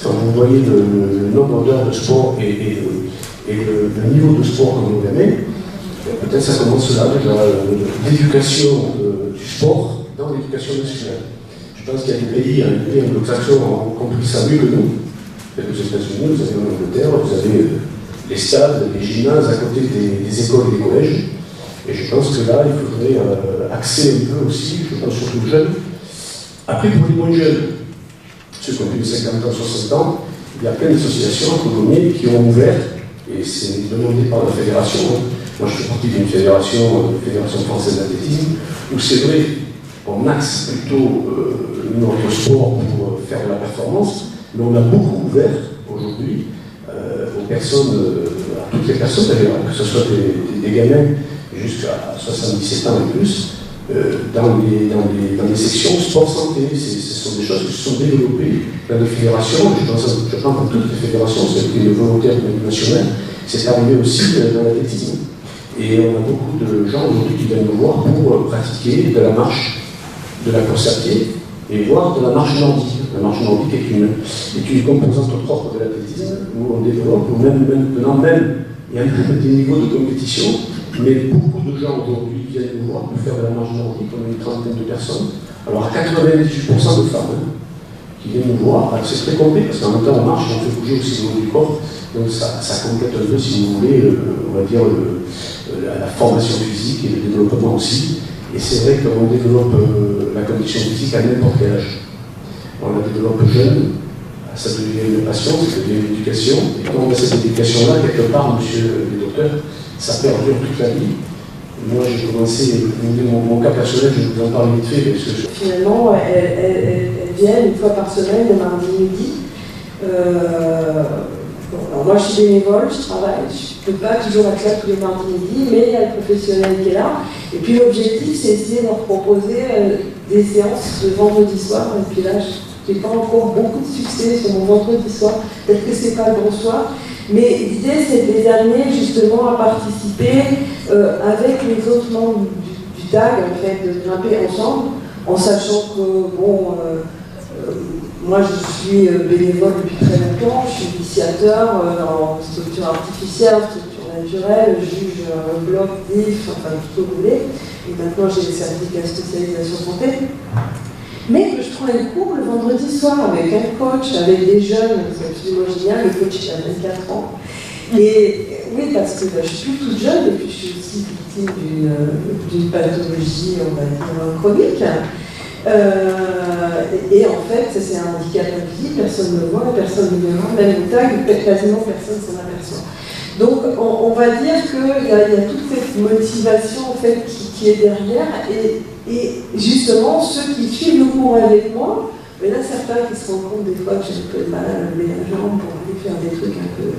quand vous voyez le nombre d'heures de sport et le niveau de sport que vous avez, peut-être ça commence là avec l'éducation du sport dans l'éducation nationale. Je pense qu'il y a des pays anglo-saxons qui ont compris ça mieux que nous. Aux États-Unis, vous avez en Angleterre, vous avez les stades, les gymnases à côté des écoles et des collèges. Et je pense que là, il faudrait axer un peu aussi, je pense surtout aux jeunes. Après, pour les moins jeunes, ceux qui ont plus de 50 ans, 60 ans, il y a plein d'associations à Colomiers qui ont ouvert, et c'est demandé par la fédération. Moi, je fais partie d'une fédération française d'athlétisme, où c'est vrai, on axe plutôt notre sport pour faire de la performance, mais on a beaucoup ouvert aujourd'hui aux personnes, à toutes les personnes d'ailleurs, que ce soit des gamins jusqu'à 77 ans et plus, dans les sections sport-santé. Ce sont des choses qui se sont développées dans les fédérations. Je prends pour toutes les fédérations, c'est le volontaire de l'équipe nationale, c'est arrivé aussi dans l'athlétisme. Et on a beaucoup de gens aujourd'hui qui viennent nous voir pour pratiquer de la marche, de la course à pied, et voir de la marche nordique. La marche nordique est une composante propre de l'athlétisme, où on développe, où maintenant il y a des niveaux de compétition, mais beaucoup de gens aujourd'hui viennent nous voir pour faire de la marche nordique. On a une trentaine de personnes. Alors à 98% de femmes qui viennent nous voir. Alors c'est très complet, parce qu'en même temps on marche, on fait bouger aussi le niveau du corps, donc ça complète un peu, si vous voulez, on va dire, la formation physique et le développement aussi. Et c'est vrai qu'on développe la condition physique à n'importe quel âge. On la développe jeune, ça devient une passion, ça devient une éducation. Et quand on a cette éducation-là, quelque part, monsieur le docteur, ça perdure toute la vie. Moi, j'ai commencé, mon cas personnel, je vous en parle vite fait. Parce que finalement, elles viennent une fois par semaine, le mardi midi. Alors moi, je suis bénévole, je travaille, je ne peux pas toujours être là tous les mardis midi, mais il y a le professionnel qui est là. Et puis l'objectif, c'est essayer de leur proposer des séances le vendredi soir. Et puis là, je n'ai pas encore beaucoup de succès sur mon vendredi soir. Peut-être que ce n'est pas le bon soir. Mais l'idée, c'est de les amener justement à participer avec les autres membres du TAG, en fait, de grimper ensemble, en sachant que, bon, moi je suis bénévole depuis très longtemps, je suis initiateur en structure artificielle, structure naturelle, juge bloc, DIF, enfin tout ce que vous voulez. Et maintenant j'ai les certificats spécialisation santé. Mais que je prends les cours le vendredi soir avec un coach, avec des jeunes, c'est absolument génial, le coach il a 24 ans. Et oui, parce que je suis plus toute jeune et puis je suis aussi victime d'une pathologie, on va dire, chronique. Et en fait, c'est un handicap invisible, personne ne le voit, personne ne le verra, même au TAG, quasiment personne s'en aperçoit. Donc on va dire qu'il y a toute cette motivation en fait, qui est derrière, et justement ceux qui suivent le cours avec moi, mais là certains qui se rendent compte des fois que j'ai un peu de mal à lever la jambe pour aller faire des trucs un peu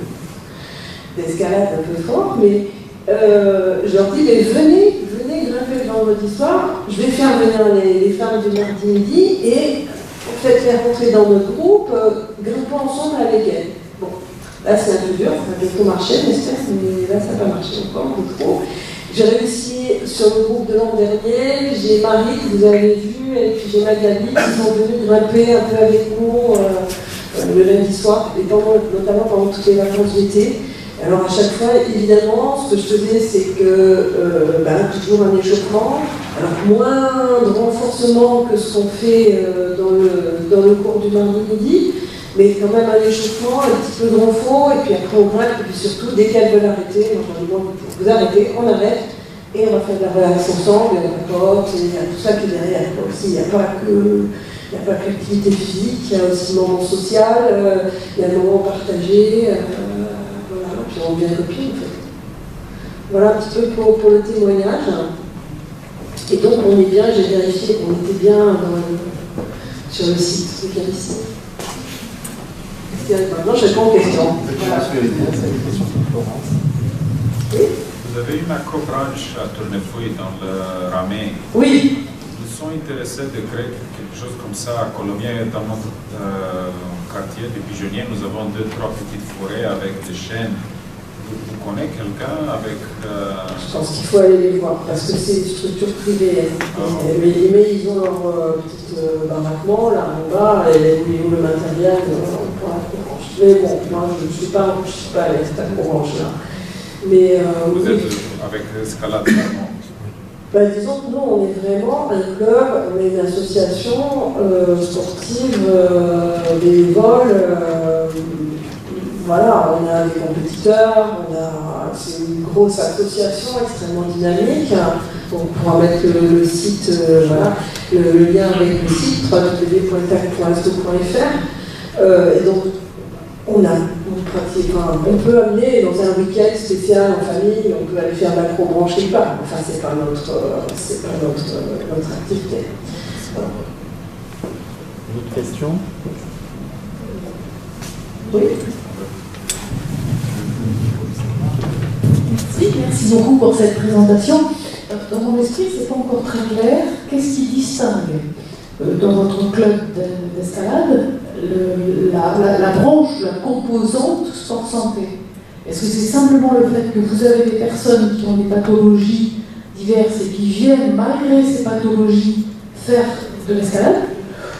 d'escalade un peu fort, mais je leur dis, mais venez grimper le vendredi soir, je vais faire venir les femmes du mardi midi et faites-les rentrer dans notre groupe, grimpons ensemble avec elles. Bon, là c'est un peu dur, ça va bientôt marcher, j'espère, mais là ça n'a pas marché encore, trop. J'ai réussi sur le groupe de l'an dernier, j'ai Marie, que vous avez vu, et puis j'ai Magali qui sont venus grimper un peu avec nous le lundi soir, et notamment pendant toutes les vacances d'été. Alors à chaque fois, évidemment, ce que je faisais, c'est que toujours un échauffement, alors moins de renforcement que ce qu'on fait dans le cours du mardi midi, mais quand même un échauffement, un petit peu de renfort, et puis après on grimpe, et puis surtout, dès qu'elles veulent arrêter, normalement, vous arrêtez, on arrête, et on va faire de la relaxe ensemble, et on raconte, et il y a tout ça qui est derrière. Aussi, il n'y a pas que l'activité physique, il y a aussi le moment social, il y a le moment partagé, puis on devient copine en fait. Voilà un petit peu pour le témoignage. Et donc on est bien, j'ai vérifié qu'on était bien sur le site. C'est bien ici. Maintenant je réponds aux questions. Voilà. C'est une question de Florence. Oui. Vous avez une macro-branche à Tournefeuille dans le Ramay. Oui. Nous sommes intéressés de créer quelque chose comme ça à Colomiers. Dans notre quartier de Pigeonnier, nous avons 2-3 petites forêts avec des chênes. Vous connaissez quelqu'un avec... Je pense qu'il faut aller les voir, parce que c'est une structure privée. Mais ils ont leur petite baraquement, là, en bas, et où le matériel pour la branche. Mais bon, moi, je ne suis pas à cette branche là. Mais, vous oui. êtes avec l'escalade vraiment? Ben, disons que nous, on est vraiment un club, on est une association sportive, bénévole. Voilà, on a des compétiteurs, c'est une grosse association extrêmement dynamique. On pourra mettre le site, voilà, le lien avec le site www.tac.asto.fr. Et donc, on peut amener dans un week-end spécial en famille, on peut aller faire macro-branche quelque part. Enfin, c'est pas notre activité. Voilà. Une autre question? Oui. Merci beaucoup pour cette présentation. Dans mon esprit, c'est pas encore très clair. Qu'est-ce qui distingue dans votre club d'escalade la branche, la composante sport santé? Est-ce que c'est simplement le fait que vous avez des personnes qui ont des pathologies diverses et qui viennent, malgré ces pathologies, faire de l'escalade?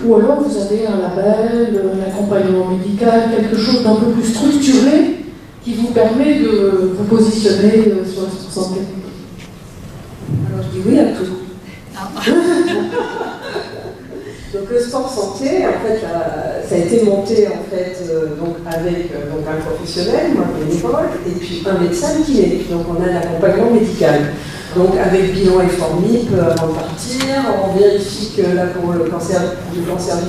Ou alors vous avez un label, un accompagnement médical, quelque chose d'un peu plus structuré qui vous permet de vous positionner sur le sport santé? Alors je dis oui à tout. Donc le sport santé, en fait, ça a été monté en fait donc avec donc un professionnel, moi bénévole, et puis un médecin qui est. Donc on a l'accompagnement médical. Donc avec bilan et formip avant de partir, on vérifie que là pour le cancer du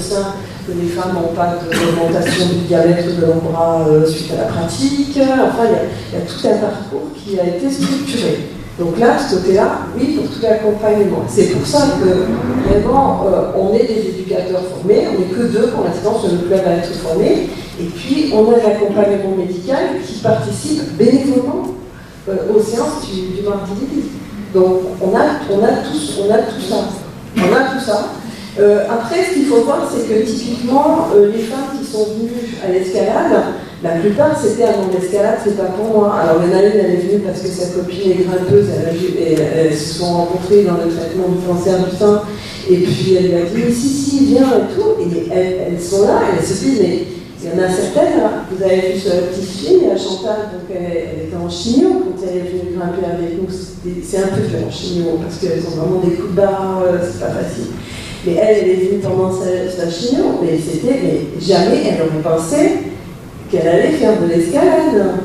sein, que les femmes n'ont pas d'augmentation du diamètre de l'avant-bras suite à la pratique. Enfin, il y a tout un parcours qui a été structuré. Donc là, de ce côté-là, oui, pour tout l'accompagnement. C'est pour ça que vraiment, on est des éducateurs formés, on n'est que 2 pour l'instant sur le club à être formés. Et puis, on a l'accompagnement médical qui participe bénévolement aux séances du mardi midi. Donc, on a tout ça. Après, ce qu'il faut voir, c'est que typiquement, les femmes qui sont venues à l'escalade, la plupart c'était avant l'escalade, c'est pas pour moi. Alors, il y en a une, elle est venue parce que sa copine est grimpeuse, elles se sont rencontrées dans le traitement du cancer du sein, et puis elle lui a dit si, viens et tout, et elles sont là, et elles se disent, mais il y en a certaines, là, vous avez vu sur la petite fille, Chantal, donc elle était en chignon quand elle est venue grimper avec nous, c'est un peu dur en chignon, parce qu'elles ont vraiment des coups de barre, c'est pas facile. Mais elle est venue pendant sa chignon, mais jamais elle aurait pensé qu'elle allait faire de l'escalade.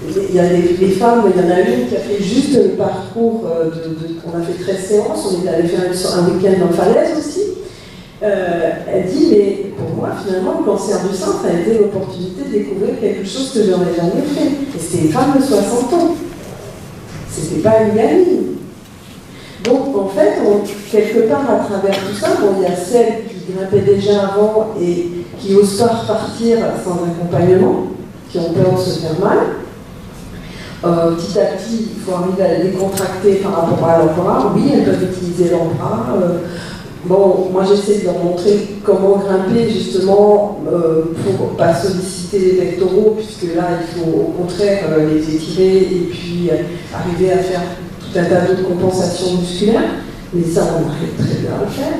Il y a les femmes, il y en a une qui a fait juste le parcours, on a fait 13 séances, on est allé faire un week-end en falaise aussi. Elle dit, mais pour moi, finalement, le cancer du sein, ça a été l'opportunité de découvrir quelque chose que je n'aurais jamais fait. Et c'était une femme de 60 ans. C'était pas une gamine. Donc, en fait, quelque part, à travers tout ça, il y a celles qui grimpaient déjà avant et qui n'osent pas repartir sans accompagnement, qui ont peur de se faire mal. Petit à petit, il faut arriver à les décontracter par rapport à leur bras. Oui, elles peuvent utiliser leurs bras. Bon, moi, j'essaie de leur montrer comment grimper, justement, pour ne pas solliciter les pectoraux, puisque là, il faut au contraire les étirer et puis arriver à faire tout un tas d'autres compensations musculaires, mais ça, on arrive très bien à le faire.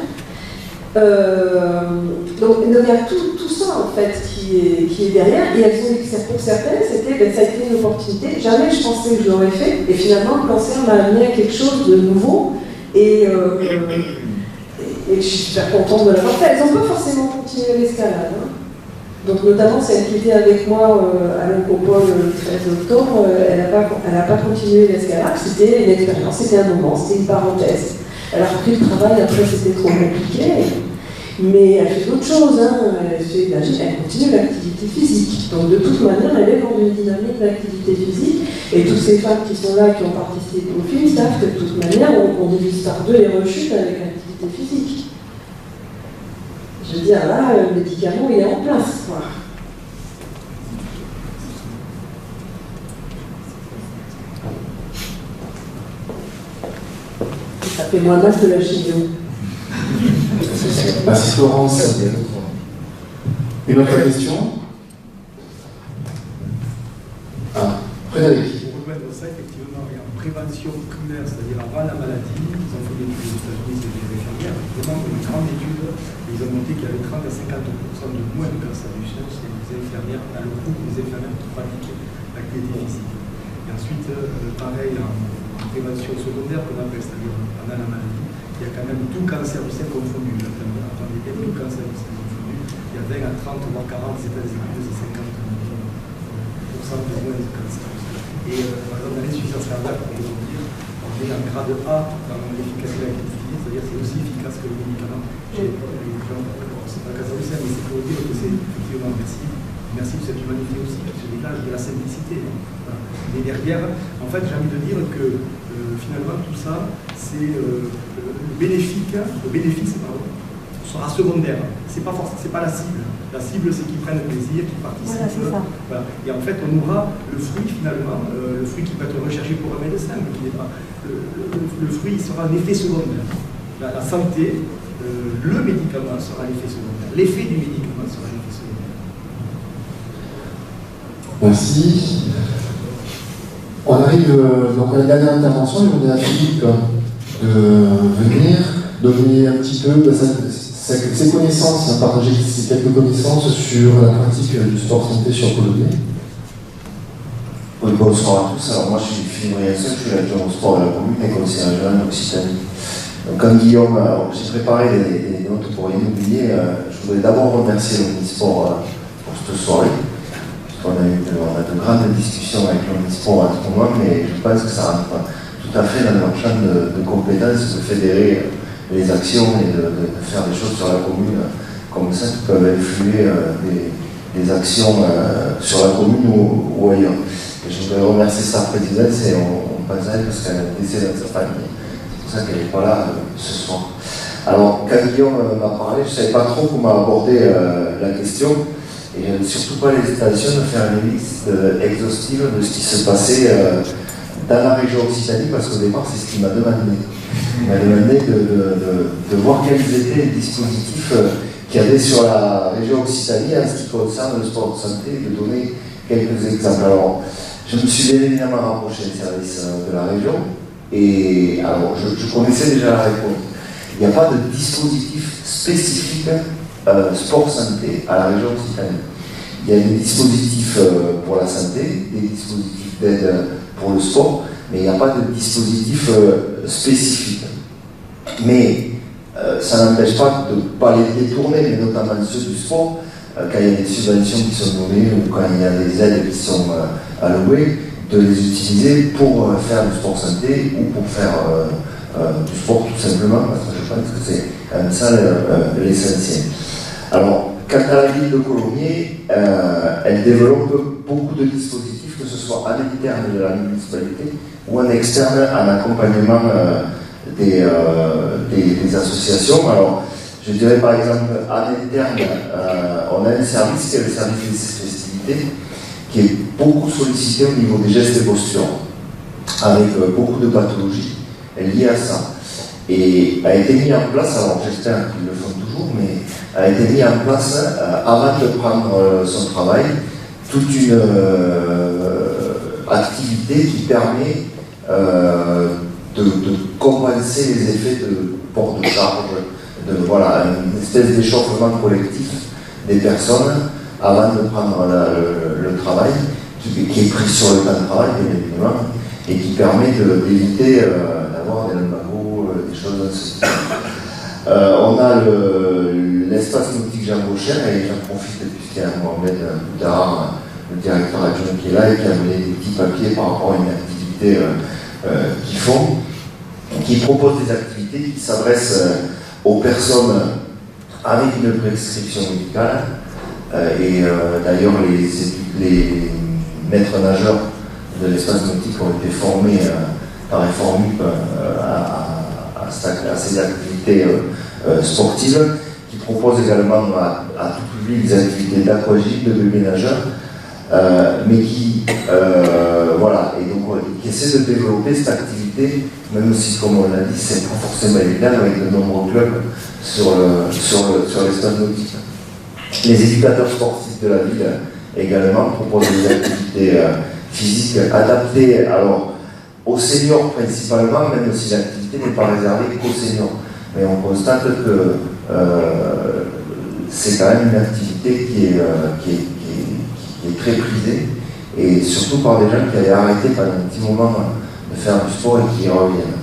Donc, il y a tout ça, en fait, qui est derrière, et elles ont dit que pour certaines, ça a été une opportunité. Jamais je pensais que je l'aurais fait, et finalement, le cancer m'a amené à quelque chose de nouveau, et je suis super contente de l'avoir fait. Elles n'ont pas forcément continué l'escalade. Hein. Donc, notamment celle qui était avec moi à l'Oncopole le 13 octobre, elle n'a pas continué l'escalade. C'était une expérience, c'était un moment, c'était une parenthèse. Elle a repris le travail, après c'était trop compliqué. Mais elle fait d'autres choses. Hein. Elle continue l'activité physique. Donc, de toute manière, elle est dans une dynamique d'activité physique. Et toutes ces femmes qui sont là, qui ont participé au film, savent que de toute manière, on divise par 2 les rechutes avec l'activité physique. Je veux dire, là, le médicament, il est en place, quoi. fait moins mal que la chimio. Merci Florence. Une autre question? Frédéric. Pour remettre ça, effectivement, il y a une prévention primaire, c'est-à-dire avant la maladie. Ils ont fait des études aux États-Unis, c'est des infirmières. Vraiment, une grande étude, ils ont montré qu'il y avait 30 à 50% de moins de cancer du sein chez les infirmières, dans le groupe des infirmières qui pratiquaient l'activité physique. Et ensuite, pareil, en prévention secondaire qu'on appelle, c'est-à-dire pendant la maladie, il y a quand même tout cancer du sein confondu. Attendez bien, tout cancer du sein confondu. Il y a 20 à 30, voire 40, c'est pas des études, c'est 50% de moins de cancer. Et par exemple, dans l'insuffisance cardiaque, on peut dire, on est en grade A dans l'efficacité de l'activité, c'est-à-dire c'est aussi efficace que le médicament. C'est pas le cancer du sein, mais c'est pour dire que c'est effectivement merci de cette humanité aussi, ce village de la simplicité. Voilà. Mais derrière, en fait, j'ai envie de dire que finalement tout ça, c'est le bénéfice sera secondaire. C'est pas la cible. La cible, c'est qu'ils prennent plaisir, qu'ils participent. Voilà. Et en fait, on aura le fruit finalement, le fruit qui peut être recherché pour un médecin, mais qui n'est pas. Le fruit sera un effet secondaire. La santé, le médicament sera l'effet secondaire. L'effet du médicament sera l'effet secondaire. Merci. On arrive donc à la dernière intervention. Je voudrais à Philippe de venir donner un petit peu ses connaissances, partager quelques connaissances sur la pratique du sport santé sur Colomiers. Oui, bonsoir à tous. Alors moi je suis Philippe Briançon, je suis l'adjoint au sport de la commune et conseiller régional d'Occitanie. Donc comme Guillaume, j'ai préparé des notes pour rien oublier. Je voudrais d'abord remercier l'Omnisport pour cette soirée. On a de grandes discussions avec l'Omnisport à ce moment, mais je pense que ça rentre tout à fait dans leur champ de compétences de fédérer les actions et de faire des choses sur la commune comme ça qui peuvent influer des actions sur la commune ou ailleurs. Et je voudrais remercier sa présidence et on pense à elle parce qu'elle a décédé dans sa famille. C'est pour ça qu'elle n'est pas là ce soir. Alors, quand Guillaume m'a parlé, je ne savais pas trop comment aborder la question et je n'avais surtout pas l'hésitation de faire une liste exhaustive de ce qui se passait dans la région Occitanie parce qu'au départ, c'est ce qu'il m'a demandé. Il m'a demandé de voir quels étaient les dispositifs qu'il y avait sur la région Occitanie en ce qui concerne le sport de santé et de donner quelques exemples. Alors, je me suis bien évidemment rapproché des services de la région et alors, je connaissais déjà la réponse. Il n'y a pas de dispositif spécifique sport santé à la région Occitanie. Il y a des dispositifs pour la santé, des dispositifs d'aide pour le sport, mais il n'y a pas de dispositif spécifique. Mais ça n'empêche pas de ne pas les détourner, mais notamment ceux du sport, quand il y a des subventions qui sont données ou quand il y a des aides qui sont allouées, de les utiliser pour faire du sport santé ou pour faire du sport tout simplement, parce que je pense que c'est quand même ça l'essentiel. Alors, quant à la ville de Colomiers, elle développe beaucoup de dispositifs, que ce soit en interne de la municipalité ou en externe en accompagnement des associations. Alors, je dirais par exemple, en interne, on a un service qui est le service des festivités, qui est beaucoup sollicité au niveau des gestes et postures, avec beaucoup de pathologies liées à ça. Et a été mis en place, alors j'espère qu'ils le font toujours, mais a été mis en place, avant de prendre son travail, toute une activité qui permet de compenser les effets de port de charge, voilà, une espèce d'échauffement collectif des personnes avant de prendre le travail, qui est pris sur le temps de travail, bien évidemment, et qui permet d'éviter d'avoir des lumbagos, des choses de ce type. On a l'espace nautique Jean Gaucher, et j'en profite puisqu'il y a Mohamed Boudard, le directeur adjoint qui est là, et qui a amené des petits papiers par rapport à une activité qu'ils font, qui propose des activités qui s'adressent aux personnes avec une prescription médicale. Et d'ailleurs, les maîtres nageurs de l'espace nautique ont été formés par Informup à ces activités sportives, qui proposent également à tout public des activités d'aquagym, de bébé nageurs, mais qui, voilà, et donc qui essaie de développer cette activité, même si, comme on l'a dit, c'est pas forcément évident avec de nombreux clubs sur l'espace nautique. Les éducateurs sportifs de la ville également proposent des activités physiques adaptées alors aux seniors principalement, même si l'activité n'est pas réservée qu'aux seniors. Mais on constate que c'est quand même une activité qui est très prisée, et surtout par des gens qui avaient arrêté pendant un petit moment de faire du sport et qui y reviennent.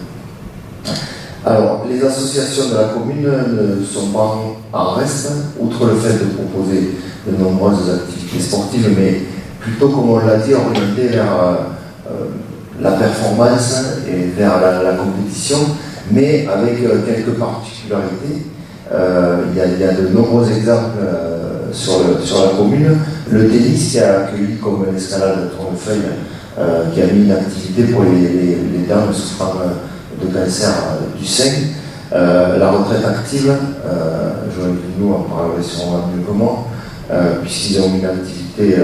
Alors, les associations de la commune ne sont pas en reste, outre le fait de proposer de nombreuses activités sportives, mais plutôt, comme on l'a dit, orientées vers la performance et vers la compétition, mais avec quelques particularités. Il y a de nombreux exemples sur la commune. Le tennis qui a accueilli, comme l'escalade de Tournefeuille, qui a mis une activité pour les dames souffrant de cancer du sein. La retraite active, Joël Vignoux en parlerait sûrement mieux que moi, puisqu'ils ont une activité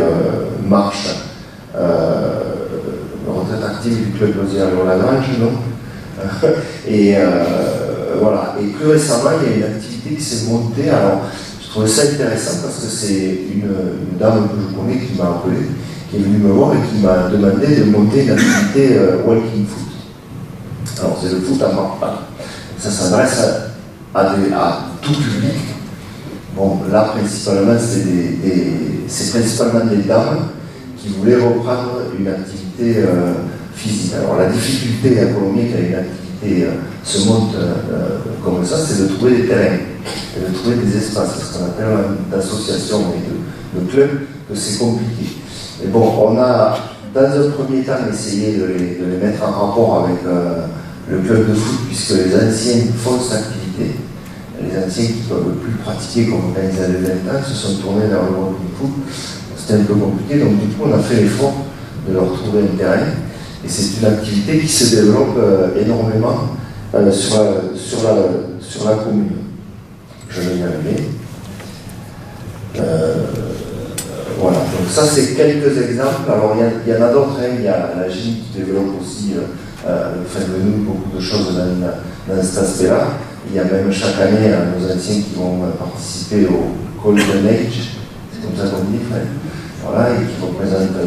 marche, retraite active du club Lausière-Lagrange, non? Et voilà. Et plus récemment, il y a une activité qui s'est montée. Alors, je trouvais ça intéressant parce que c'est une dame que je connais qui m'a appelé, qui est venue me voir et qui m'a demandé de monter une activité walking foot. Alors, c'est le foot à marche. Ça s'adresse à tout public. Bon, là, principalement, c'est principalement des dames qui voulaient reprendre une activité physique. Alors, la difficulté à Colomiers, quand une activité se monte comme ça, c'est de trouver des terrains, et de trouver des espaces, ce qu'on appelle d'associations et de clubs, que c'est compliqué. Et bon, on a, dans un premier temps, essayé de les mettre en rapport avec le club de foot, puisque les anciens font cette activité. Les anciens qui ne peuvent plus pratiquer comme quand ils avaient 20 ans se sont tournés vers le walking foot. C'était un peu compliqué, donc du coup on a fait l'effort de leur trouver un terrain. Et c'est une activité qui se développe énormément sur la commune. Je vais y arriver. Voilà, donc ça c'est quelques exemples. Alors il y en a d'autres, hein. Il y a la GIM qui développe aussi, fait de nous beaucoup de choses dans cet aspect-là. Il y a même chaque année nos anciens qui vont participer au Golden Age, c'est comme ça qu'on dit, frère. Voilà, et qui représentent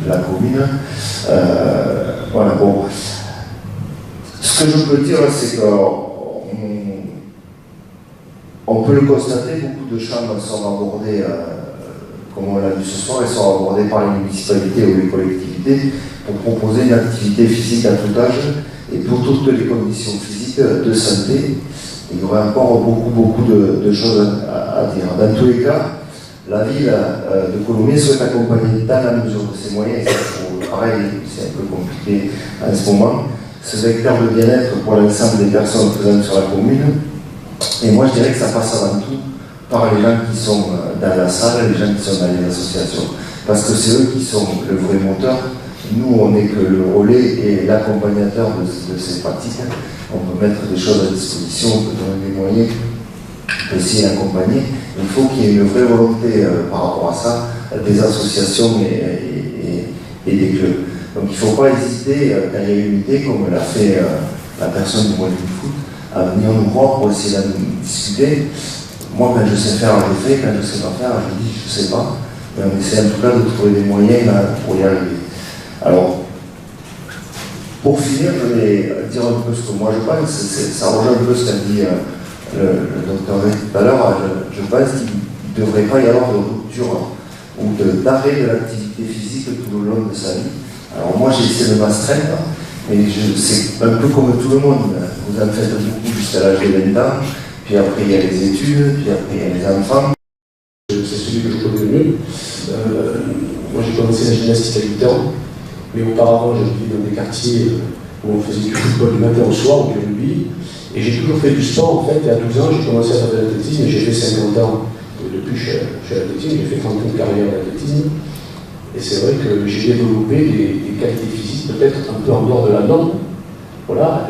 la commune. Voilà, bon. Ce que je peux dire, c'est qu'on peut le constater, beaucoup de chambres sont abordées, comme on l'a vu ce soir, elles sont abordées par les municipalités ou les collectivités pour proposer une activité physique à tout âge et pour toutes les conditions physiques de santé. Il y aurait encore beaucoup de choses à dire. Dans tous les cas, la ville de Colomiers souhaite accompagner dans la mesure de ses moyens, et pareil, c'est un peu compliqué en ce moment, ce vecteur de bien-être pour l'ensemble des personnes présentes sur la commune. Et moi je dirais que ça passe avant tout par les gens qui sont dans la salle, les gens qui sont dans les associations. Parce que c'est eux qui sont le vrai moteur. Nous, on n'est que le relais et l'accompagnateur de ces pratiques. On peut mettre des choses à disposition, on peut donner des moyens, on peut essayer d'accompagner. Il faut qu'il y ait une vraie volonté par rapport à ça, des associations et des clubs. Donc il ne faut pas hésiter, quand il y a une idée, comme l'a fait la personne du Walking Foot, à venir nous voir pour essayer de discuter. Moi, quand je sais faire, je fais, quand je ne sais pas faire, je dis je ne sais pas. Mais on essaie en tout cas de trouver des moyens pour y arriver. Alors, pour finir, je vais dire un peu ce que moi je pense. Ça rejoint un peu ce qu'a dit le docteur Ray tout à l'heure. Je pense qu'il ne devrait pas y avoir de rupture ou d'arrêt de l'activité physique tout le long de sa vie. Alors moi j'ai essayé de m'astreindre, mais c'est un peu comme tout le monde. Vous en faites beaucoup jusqu'à l'âge de 20 ans, puis après il y a les études, puis après il y a les enfants. C'est celui que je connais le mieux. Moi j'ai commencé la gymnastique à 8 ans, mais auparavant je vivais dans des quartiers où on faisait du football du matin au soir, ou du rugby, et j'ai toujours fait du sport en fait, et à 12 ans j'ai commencé à faire de l'athlétisme, et j'ai fait 50 ans, depuis je suis à l'athlétisme, j'ai fait 30 ans de carrière d'athlétisme, et c'est vrai que j'ai développé des qualités physiques peut-être un peu en dehors de la norme. Voilà,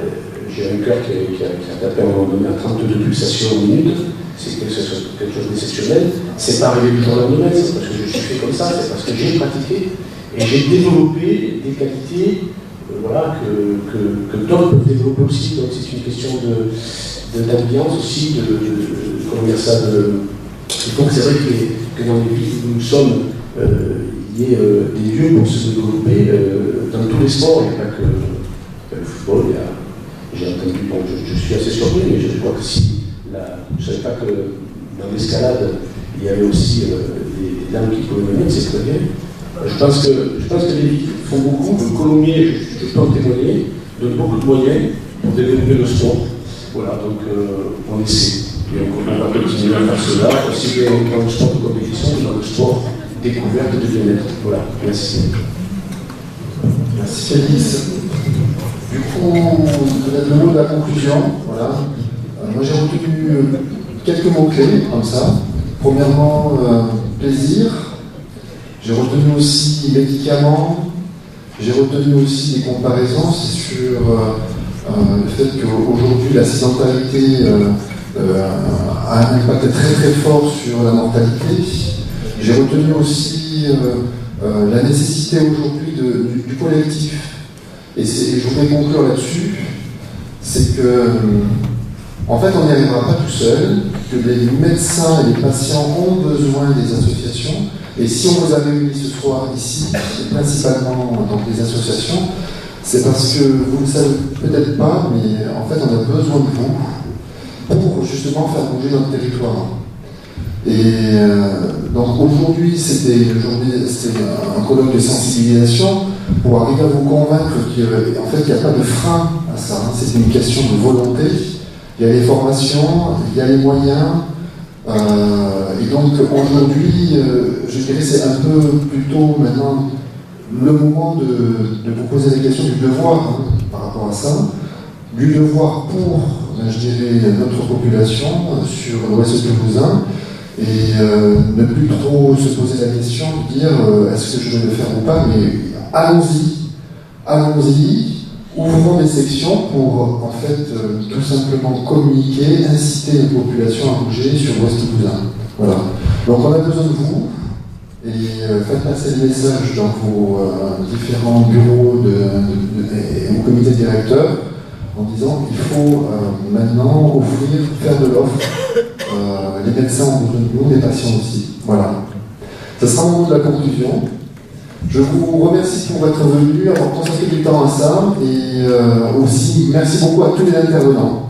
j'ai un cœur qui a tapé à un moment donné à 32 pulsations minute, c'est quelque chose d'exceptionnel. C'est pas arrivé du jour au lendemain, c'est parce que je suis fait comme ça, c'est parce que j'ai pratiqué et j'ai développé des qualités voilà, que d'autres peuvent développer aussi. Donc c'est une question d'ambiance aussi, comment dire ça, donc c'est vrai que dans les villes où nous sommes, il y ait des lieux pour se développer dans tous les sports. Il n'y a pas que le football, j'ai entendu, bon, je suis assez surpris, mais je crois que si, je ne savais pas que dans l'escalade, il y avait aussi des dames qui pouvaient venir, c'est très bien. Je pense que les villes font beaucoup. Le Colomiers, je peux en témoigner, donne beaucoup de moyens pour développer le sport. Voilà, donc on essaie. Et on va continuer à faire cela, aussi bien dans le sport de compétition que dans le sport découverte de bien-être. Voilà, merci. Merci Félix. Du coup, le mot de la conclusion, voilà. Moi j'ai retenu quelques mots-clés comme ça. Premièrement, plaisir. J'ai retenu aussi médicaments. J'ai retenu aussi des comparaisons. C'est sur le fait qu'aujourd'hui la sédentarité a un impact très très fort sur la mortalité. J'ai retenu aussi la nécessité aujourd'hui du collectif. Et je voudrais conclure là-dessus, c'est que, en fait, on n'y arrivera pas tout seul, que les médecins et les patients ont besoin des associations. Et si on vous a réunis ce soir ici, et principalement dans les associations, c'est parce que vous ne savez peut-être pas, mais en fait, on a besoin de vous pour justement faire bouger notre territoire. Et donc aujourd'hui, c'était un colloque de sensibilisation pour arriver à vous convaincre qu'en fait, il n'y a pas de frein à ça. Hein. C'est une question de volonté. Il y a les formations, il y a les moyens. Et donc aujourd'hui, je dirais c'est un peu plutôt maintenant le moment de vous poser la question du devoir hein, par rapport à ça. Du devoir pour, je dirais, notre population sur l'Ouest toulousain. Et ne plus trop se poser la question de dire est-ce que je vais le faire ou pas, mais allons-y, ouvrons des sections pour en fait tout simplement communiquer, inciter la population à bouger sur l'Ouest toulousain. Voilà. Donc on a besoin de vous et faites passer le message dans vos différents bureaux et vos comités directeurs en disant qu'il faut maintenant faire de l'offre. Les médecins ont besoin de nous, les patients aussi. Voilà. Ce sera le moment de la conclusion. Je vous remercie pour être venus, avoir consacré du temps à ça, et aussi merci beaucoup à tous les intervenants.